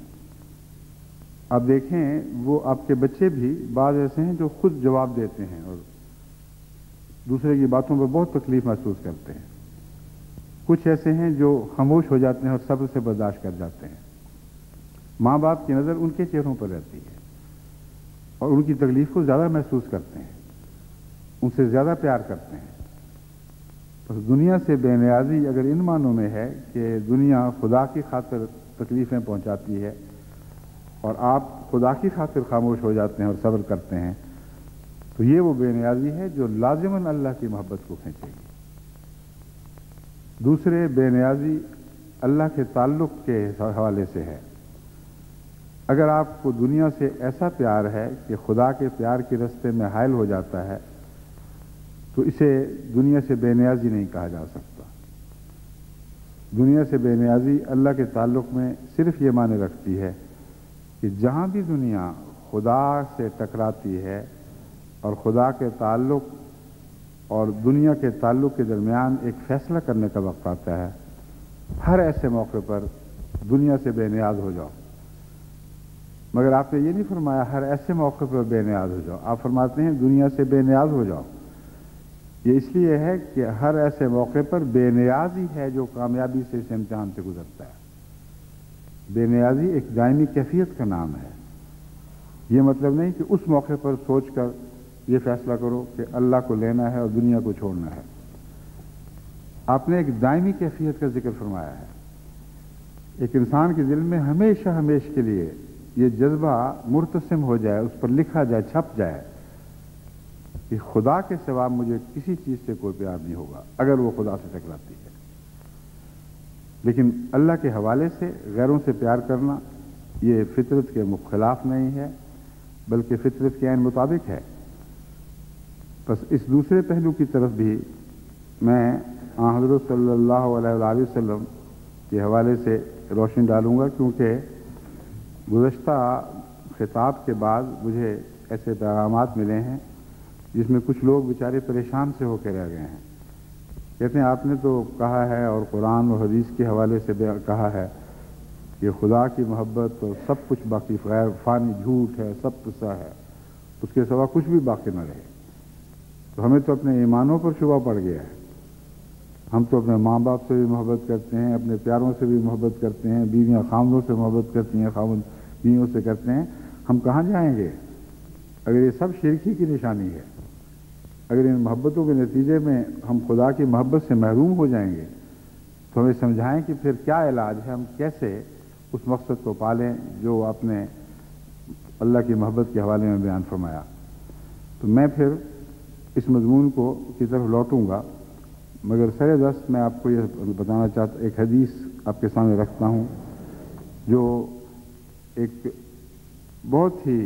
آپ دیکھیں وہ آپ کے بچے بھی بعض ایسے ہیں جو خود جواب دیتے ہیں اور دوسرے کی باتوں پر بہت تکلیف محسوس کرتے ہیں، کچھ ایسے ہیں جو خاموش ہو جاتے ہیں اور صبر سے برداشت کر جاتے ہیں۔ ماں باپ کی نظر ان کے چہروں پر رہتی ہے اور ان کی تکلیف کو زیادہ محسوس کرتے ہیں، ان سے زیادہ پیار کرتے ہیں۔ بس دنیا سے بے نیازی اگر ان معنوں میں ہے کہ دنیا خدا کی خاطر تکلیفیں پہنچاتی ہے اور آپ خدا کی خاطر خاموش ہو جاتے ہیں اور صبر کرتے ہیں، تو یہ وہ بے نیازی ہے جو لازماً اللہ کی محبت کو کھینچے گی۔ دوسرے بے نیازی اللہ کے تعلق کے حوالے سے ہے اگر آپ کو دنیا سے ایسا پیار ہے کہ خدا کے پیار کے راستے میں حائل ہو جاتا ہے تو اسے دنیا سے بے نیازی نہیں کہا جا سکتا۔ دنیا سے بے نیازی اللہ کے تعلق میں صرف یہ معنی رکھتی ہے کہ جہاں بھی دنیا خدا سے ٹکراتی ہے اور خدا کے تعلق اور دنیا کے تعلق کے درمیان ایک فیصلہ کرنے کا وقت آتا ہے، ہر ایسے موقع پر دنیا سے بے نیاز ہو جاؤ۔ مگر آپ نے یہ نہیں فرمایا ہر ایسے موقع پر بے نیاز ہو جاؤ، آپ فرماتے ہیں دنیا سے بے نیاز ہو جاؤ۔ یہ اس لیے ہے کہ ہر ایسے موقع پر بے نیازی ہے جو کامیابی سے اس امتحان سے گزرتا ہے۔ بے نیازی ایک دائمی کیفیت کا نام ہے۔ یہ مطلب نہیں کہ اس موقع پر سوچ کر یہ فیصلہ کرو کہ اللہ کو لینا ہے اور دنیا کو چھوڑنا ہے۔ آپ نے ایک دائمی کیفیت کا ذکر فرمایا ہے۔ ایک انسان کے دل میں ہمیشہ ہمیشہ کے لیے یہ جذبہ مرتسم ہو جائے، اس پر لکھا جائے، چھپ جائے کہ خدا کے سوا مجھے کسی چیز سے کوئی پیار نہیں ہوگا اگر وہ خدا سے ٹکراتی ہے۔ لیکن اللہ کے حوالے سے غیروں سے پیار کرنا یہ فطرت کے خلاف نہیں ہے بلکہ فطرت کے عین مطابق ہے۔ بس اس دوسرے پہلو کی طرف بھی میں حضرت صلی اللہ علیہ وآلہ وسلم کے حوالے سے روشنی ڈالوں گا، کیونکہ گزشتہ خطاب کے بعد مجھے ایسے پیغامات ملے ہیں جس میں کچھ لوگ بیچارے پریشان سے ہو کے رہ گئے ہیں۔ کہتے ہیں آپ نے تو کہا ہے اور قرآن و حدیث کے حوالے سے کہا ہے کہ خدا کی محبت اور سب کچھ باقی غیر فانی جھوٹ ہے، سب قصہ ہے، اس کے سوا کچھ بھی باقی نہ رہے۔ تو ہمیں تو اپنے ایمانوں پر شبہ پڑ گیا ہے۔ ہم تو اپنے ماں باپ سے بھی محبت کرتے ہیں، اپنے پیاروں سے بھی محبت کرتے ہیں، بیویاں خاوندوں سے محبت کرتی ہیں، خاوند بیویوں سے کرتے ہیں۔ ہم کہاں جائیں گے اگر یہ سب شرکی کی نشانی ہے؟ اگر ان محبتوں کے نتیجے میں ہم خدا کی محبت سے محروم ہو جائیں گے تو ہمیں سمجھائیں کہ پھر کیا علاج ہے، ہم کیسے اس مقصد کو پالیں جو آپ نے اللہ کی محبت کے حوالے میں بیان فرمایا۔ تو میں پھر اس مضمون کی طرف لوٹوں گا، مگر سر دست میں آپ کو یہ بتانا چاہتا، ایک حدیث آپ کے سامنے رکھتا ہوں جو ایک بہت ہی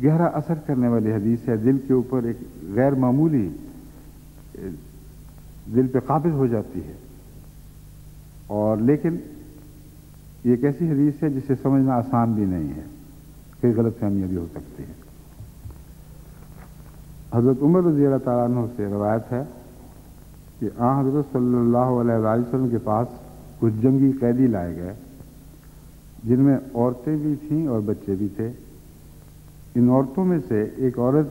گہرا اثر کرنے والی حدیث ہے، دل کے اوپر ایک غیر معمولی دل پہ قابض ہو جاتی ہے، اور لیکن یہ ایک ایسی حدیث ہے جسے سمجھنا آسان بھی نہیں ہے، کئی غلط فہمیاں بھی ہو سکتی ہیں۔ حضرت عمر رضی اللہ تعالیٰ عنہ سے روایت ہے کہ حضرت صلی اللہ علیہ وآلہ وسلم کے پاس کچھ جنگی قیدی لائے گئے جن میں عورتیں بھی تھیں اور بچے بھی تھے۔ ان عورتوں میں سے ایک عورت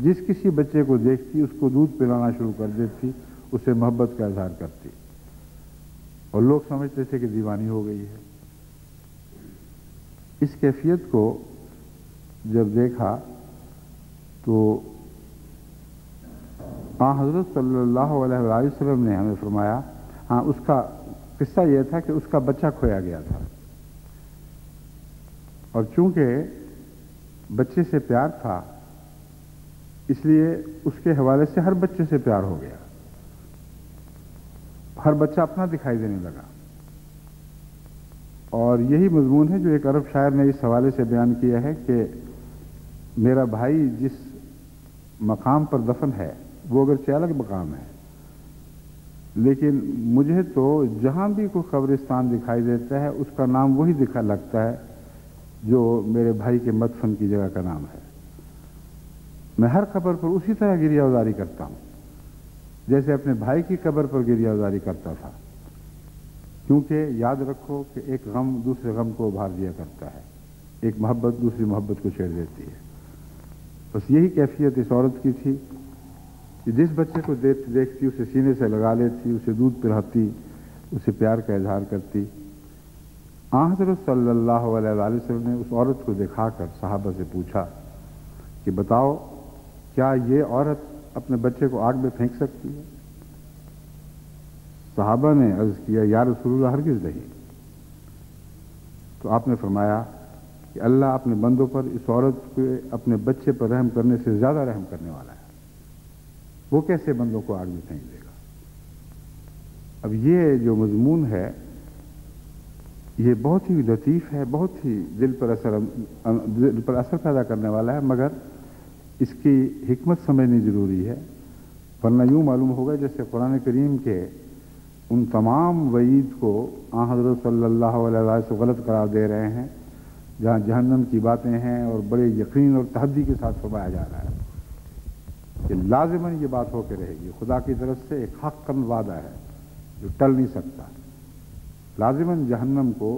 جس کسی بچے کو دیکھتی اس کو دودھ پلانا شروع کر دیتی، اسے محبت کا اظہار کرتی، اور لوگ سمجھتے تھے کہ دیوانی ہو گئی ہے۔ اس کیفیت کو جب دیکھا تو حضرت صلی اللہ علیہ وآلہ وسلم نے ہمیں فرمایا، اس کا قصہ یہ تھا کہ اس کا بچہ کھویا گیا تھا، اور چونکہ بچے سے پیار تھا اس لیے اس کے حوالے سے ہر بچے سے پیار ہو گیا، ہر بچہ اپنا دکھائی دینے لگا۔ اور یہی مضمون ہے جو ایک عرب شاعر نے اس حوالے سے بیان کیا ہے کہ میرا بھائی جس مقام پر دفن ہے وہ اگرچہ الگ مقام ہے، لیکن مجھے تو جہاں بھی کوئی قبرستان دکھائی دیتا ہے اس کا نام وہی لگتا ہے جو میرے بھائی کے مدفن کی جگہ کا نام ہے۔ میں ہر قبر پر اسی طرح گریہ ازاری کرتا ہوں جیسے اپنے بھائی کی قبر پر گریہ ازاری کرتا تھا، کیونکہ یاد رکھو کہ ایک غم دوسرے غم کو ابھار دیا کرتا ہے، ایک محبت دوسری محبت کو چھیڑ دیتی ہے۔ بس یہی کیفیت اس عورت کی تھی کہ جس بچے کو دیکھتی اسے سینے سے لگا لیتی، اسے دودھ پلاتی، اسے پیار کا اظہار کرتی۔ حضرت صلی اللہ علیہ وآلہ وسلم نے اس عورت کو دکھا کر صحابہ سے پوچھا کہ بتاؤ کیا یہ عورت اپنے بچے کو آگ میں پھینک سکتی ہے؟ صحابہ نے عرض کیا یا رسول اللہ ہرگز نہیں۔ تو آپ نے فرمایا کہ اللہ اپنے بندوں پر اس عورت کو اپنے بچے پر رحم کرنے سے زیادہ رحم کرنے والا ہے، وہ کیسے بندوں کو آگ میں پھینک دے گا؟ اب یہ جو مضمون ہے یہ بہت ہی لطیف ہے، بہت ہی دل پر اثر پیدا کرنے والا ہے، مگر اس کی حکمت سمجھنی ضروری ہے، ورنہ یوں معلوم ہوگا جیسے قرآن کریم کے ان تمام وعید کو حضرت صلی اللہ علیہ وسلم سے غلط قرار دے رہے ہیں، جہاں جہنم کی باتیں ہیں اور بڑے یقین اور تحدی کے ساتھ فرمایا جا رہا ہے کہ لازماً یہ بات ہو کے رہے گی، خدا کی طرف سے ایک حقاً وعدہ ہے جو ٹل نہیں سکتا، لازماً جہنم کو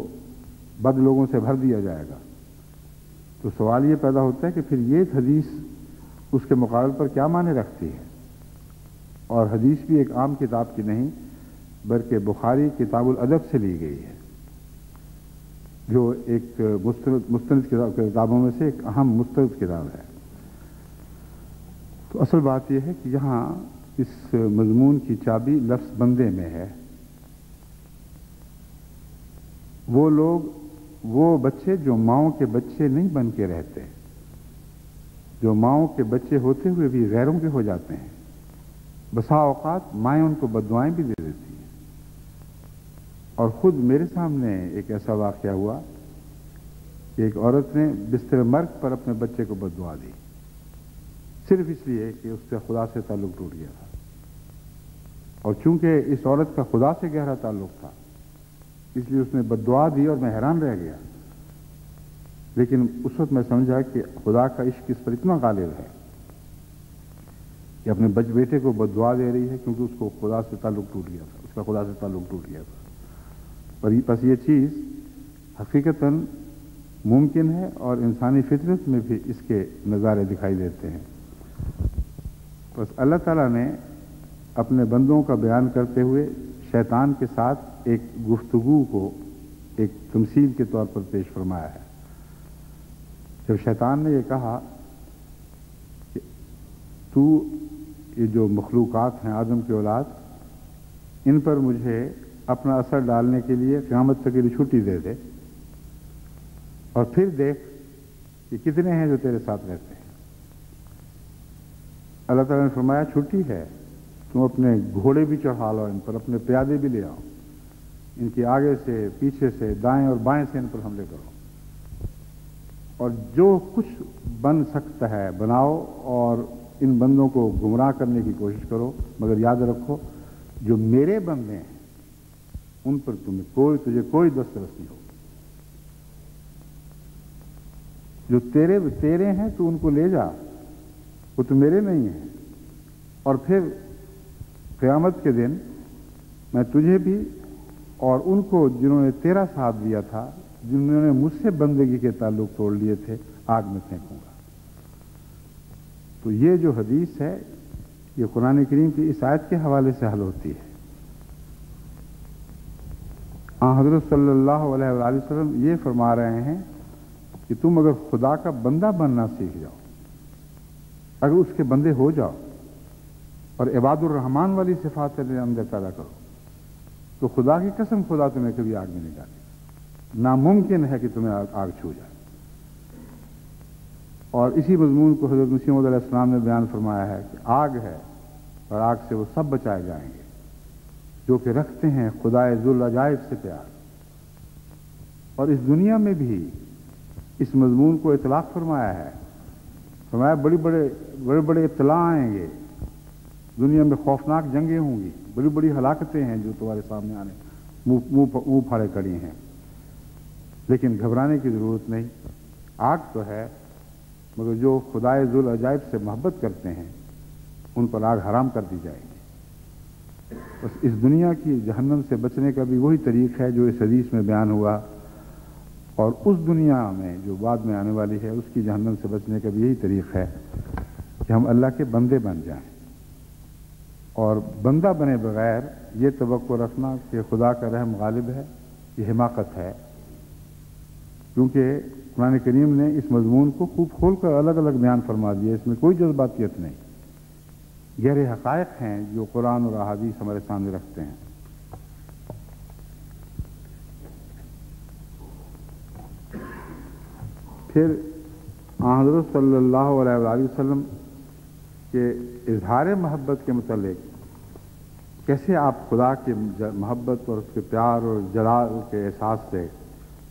بد لوگوں سے بھر دیا جائے گا۔ تو سوال یہ پیدا ہوتا ہے کہ پھر یہ حدیث اس کے مقابل پر کیا معنی رکھتی ہے؟ اور حدیث بھی ایک عام کتاب کی نہیں بلکہ بخاری کتاب الادب سے لی گئی ہے، جو ایک مستند کتابوں میں سے ایک اہم مستند کتاب ہے۔ تو اصل بات یہ ہے کہ یہاں اس مضمون کی چابی لفظ بندے میں ہے۔ وہ لوگ، وہ بچے جو ماؤں کے بچے نہیں بن کے رہتے، جو ماؤں کے بچے ہوتے ہوئے بھی غیروں کے ہو جاتے ہیں، بسا اوقات مائیں ان کو بددعائیں بھی دے دیتی ہیں۔ اور خود میرے سامنے ایک ایسا واقعہ ہوا کہ ایک عورت نے بستر مرگ پر اپنے بچے کو بددعا دی، صرف اس لیے کہ اس سے خدا سے تعلق ٹوٹ گیا تھا، اور چونکہ اس عورت کا خدا سے گہرا تعلق تھا اس لیے اس نے بددعا دی، اور میں حیران رہ گیا۔ لیکن اس وقت میں سمجھا کہ خدا کا عشق اس پر اتنا غالب ہے کہ اپنے بیٹے کو بددعا دے رہی ہے کیونکہ اس کو خدا سے تعلق ٹوٹ گیا تھا، اس کا خدا سے تعلق ٹوٹ گیا تھا۔ بس یہ چیز حقیقتاً ممکن ہے اور انسانی فطرت میں بھی اس کے نظارے دکھائی دیتے ہیں۔ بس اللہ تعالیٰ نے اپنے بندوں کا بیان کرتے ہوئے شیطان کے ساتھ ایک گفتگو کو ایک تمثیل کے طور پر پیش فرمایا ہے۔ جب شیطان نے یہ کہا کہ تو یہ جو مخلوقات ہیں آدم کی اولاد، ان پر مجھے اپنا اثر ڈالنے کے لیے قیامت تک کی چھٹی دے دے، اور پھر دیکھ کہ کتنے ہیں جو تیرے ساتھ رہتے ہیں۔ اللہ تعالیٰ نے فرمایا چھٹی ہے، تم اپنے گھوڑے بھی چڑھا لو ان پر، اپنے پیادے بھی لے آؤ، ان کی آگے سے پیچھے سے دائیں اور بائیں سے ان پر حملے کرو، اور جو کچھ بن سکتا ہے بناؤ، اور ان بندوں کو گمراہ کرنے کی کوشش کرو، مگر یاد رکھو جو میرے بندے ہیں ان پر تجھے کوئی دسترس نہیں ہوگا۔ جو تیرے ہیں تو ان کو لے جا، وہ تو میرے نہیں ہیں، اور پھر قیامت کے دن میں تجھے بھی اور ان کو جنہوں نے تیرا ساتھ دیا تھا، جنہوں نے مجھ سے بندگی کے تعلق توڑ لیے تھے، آگ میں پھینکوں گا۔ تو یہ جو حدیث ہے یہ قرآن کریم کی اس آیت کے حوالے سے حل ہوتی ہے۔ حضرت صلی اللہ علیہ وآلہ وسلم یہ فرما رہے ہیں کہ تم اگر خدا کا بندہ بننا سیکھ جاؤ، اگر اس کے بندے ہو جاؤ اور عباد الرحمن والی صفات اپنے اندر پیدا کرو، تو خدا کی قسم خدا تمہیں کبھی آگ میں نہیں ڈالے، ناممکن ہے کہ تمہیں آگ چھو جائے۔ اور اسی مضمون کو حضرت مسیح موعود علیہ السلام نے بیان فرمایا ہے کہ آگ ہے اور آگ سے وہ سب بچائے جائیں گے جو کہ رکھتے ہیں خدائے ذوالعجائب سے پیار۔ اور اس دنیا میں بھی اس مضمون کو اطلاق فرمایا ہے، فرمایا بڑے بڑے ابتلاء آئیں گے، دنیا میں خوفناک جنگیں ہوں گی، بڑی بڑی ہلاکتیں ہیں جو تمہارے سامنے آنے منہ پھاڑے کھڑی ہیں، لیکن گھبرانے کی ضرورت نہیں۔ آگ تو ہے، مگر جو خدائے ذوالعجائب سے محبت کرتے ہیں ان پر آگ حرام کر دی جائے گی۔ بس اس دنیا کی جہنم سے بچنے کا بھی وہی طریق ہے جو اس حدیث میں بیان ہوا، اور اس دنیا میں جو بعد میں آنے والی ہے اس کی جہنم سے بچنے کا بھی یہی طریق ہے کہ ہم اللہ کے بندے بن جائیں۔ اور بندہ بنے بغیر یہ توقع رکھنا کہ خدا کا رحم غالب ہے، یہ حماقت ہے، کیونکہ قرآن کریم نے اس مضمون کو خوب کھول کر الگ الگ بیان فرما دیا، اس میں کوئی جذباتیت نہیں، گہرے حقائق ہیں جو قرآن اور احادیث ہمارے سامنے رکھتے ہیں۔ پھر حضرت صلی اللہ علیہ وآلہ وسلم کے اظہار محبت کے متعلق کیسے آپ خدا کی محبت اور اس کے پیار اور جلال کے احساس سے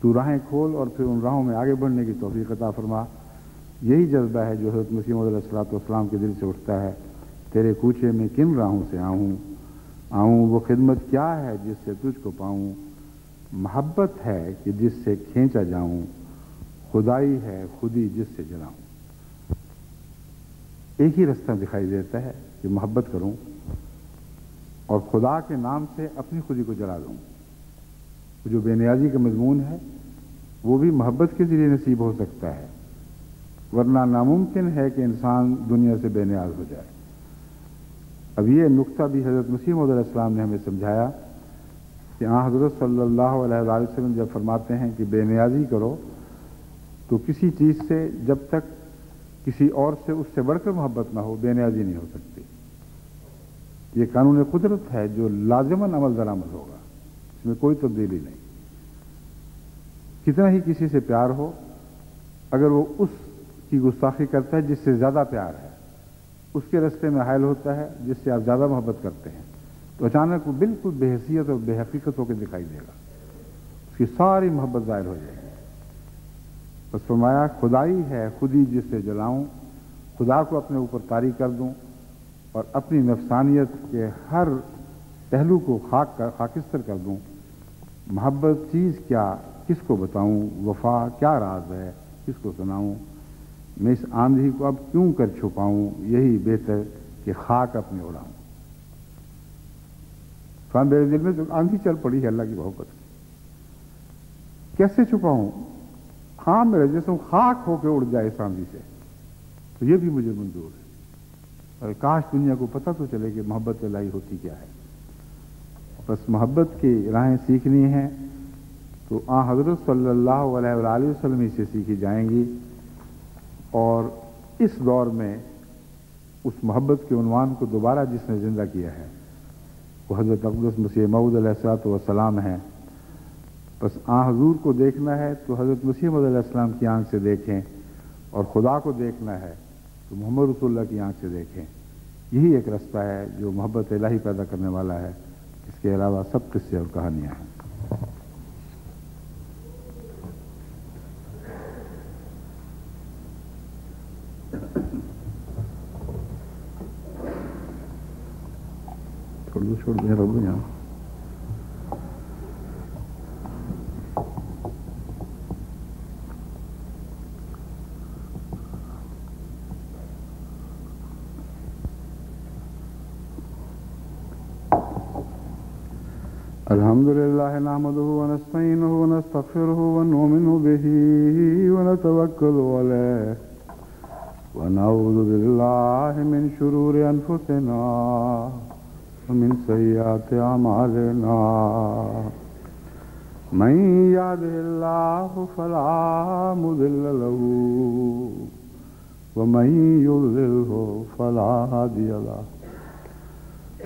تو راہیں کھول اور پھر ان راہوں میں آگے بڑھنے کی توفیق عطا فرما۔ یہی جذبہ ہے جو حضرت مسیح موعود علیہ الصلوۃ والسلام کے دل سے اٹھتا ہے، تیرے کوچے میں کن راہوں سے آؤں، وہ خدمت کیا ہے جس سے تجھ کو پاؤں، محبت ہے کہ جس سے کھینچا جاؤں، خدائی ہے خودی جس سے جلاؤں۔ ایک ہی رستہ دکھائی دیتا ہے کہ محبت کروں اور خدا کے نام سے اپنی خودی کو جلا دوں۔ جو بے نیازی کا مضمون ہے وہ بھی محبت کے ذریعے نصیب ہو سکتا ہے، ورنہ ناممکن ہے کہ انسان دنیا سے بے نیاز ہو جائے۔ اب یہ نقطہ بھی حضرت مسیح موعود علیہ السلام نے ہمیں سمجھایا کہ حضرت صلی اللہ علیہ وآلہ وسلم جب فرماتے ہیں کہ بے نیازی کرو، تو کسی چیز سے جب تک کسی اور سے اس سے بڑھ کر محبت نہ ہو، بے نیازی نہیں ہو سکتی۔ یہ قانون قدرت ہے جو لازماً عمل درآمد ہوگا، اس میں کوئی تبدیلی نہیں۔ کتنا ہی کسی سے پیار ہو، اگر وہ اس کی گستاخی کرتا ہے جس سے زیادہ پیار ہے، اس کے رستے میں حائل ہوتا ہے جس سے آپ زیادہ محبت کرتے ہیں، تو اچانک وہ بالکل بے حیثیت اور بے حقیقت ہو کے دکھائی دے گا، اس کی ساری محبت ظاہر ہو جائے گی۔ بس فرمایا خدائی ہے خودی جس سے جلاؤں، خدا کو اپنے اوپر طاری کر دوں اور اپنی نفسانیت کے ہر پہلو کو خاکستر کر دوں۔ محبت چیز کیا، کس کو بتاؤں، وفا کیا راز ہے، کس کو سناؤں، میں اس آندھی کو اب کیوں کر چھپاؤں، یہی بہتر کہ خاک اپنے اڑاؤں۔ میرے دل میں جو آندھی چل پڑی ہے اللہ کی محبت کی، کیسے چھپاؤں؟ ہاں میرا جسم خاک ہو کے اڑ جائے اس آندھی سے، تو یہ بھی مجھے منظور ہے۔ اور کاش دنیا کو پتہ تو چلے کہ محبت الہی ہوتی کیا ہے۔ بس محبت کی راہیں سیکھنی ہیں تو حضرت صلی اللہ علیہ وآلہ وسلم ہی سے سیکھی جائیں گی، اور اس دور میں اس محبت کے عنوان کو دوبارہ جس نے زندہ کیا ہے وہ حضرت اقدس مسیح موعود علیہ الصلوۃ والسلام ہیں۔ بس حضور کو دیکھنا ہے تو حضرت مسیح موعود علیہ السلام کی آنکھ سے دیکھیں، اور خدا کو دیکھنا ہے تو محمد رسول اللہ کی آنکھ سے دیکھیں۔ یہی ایک رستہ ہے جو محبت الہی پیدا کرنے والا ہے، اس کے علاوہ سب قصے اور کہانیاں ہیں۔ چھوڑ دیں رب یہاں۔ الحمد لله نحمده ونستعينه ونستغفره ونؤمن به ونتوكل عليه ونعوذ بالله من شرور أنفسنا ومن سيئات أعمالنا، من يهده الله فلا مضل له ومن يضلله فلا هادي له،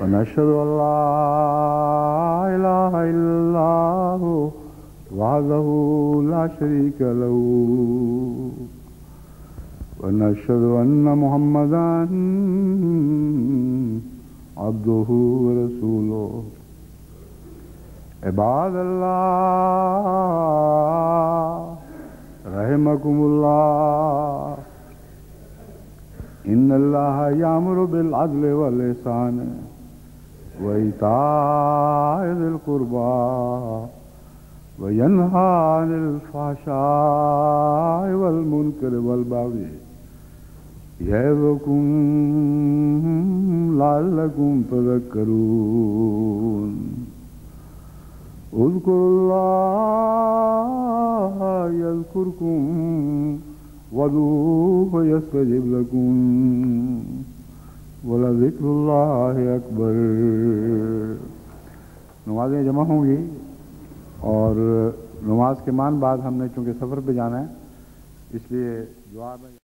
ونشهد أن لا إله إلا الله وحده لا شريك له، ونشهد أن محمدا عبده ورسوله۔ عباد الله رحمكم الله، إن الله يأمر بالعدل والإحسان وإيتاء ذي القربى وينهى عن الفحشاء والمنكر والبغي يعظكم لعلكم تذكرون۔ اذكروا الله يذكركم وادعوه يستجب لكم ولذکر اللہ اکبر۔ نمازیں جمع ہوں گی، اور نماز کے بعد ہم نے چونکہ سفر پہ جانا ہے، اس لیے دعا میں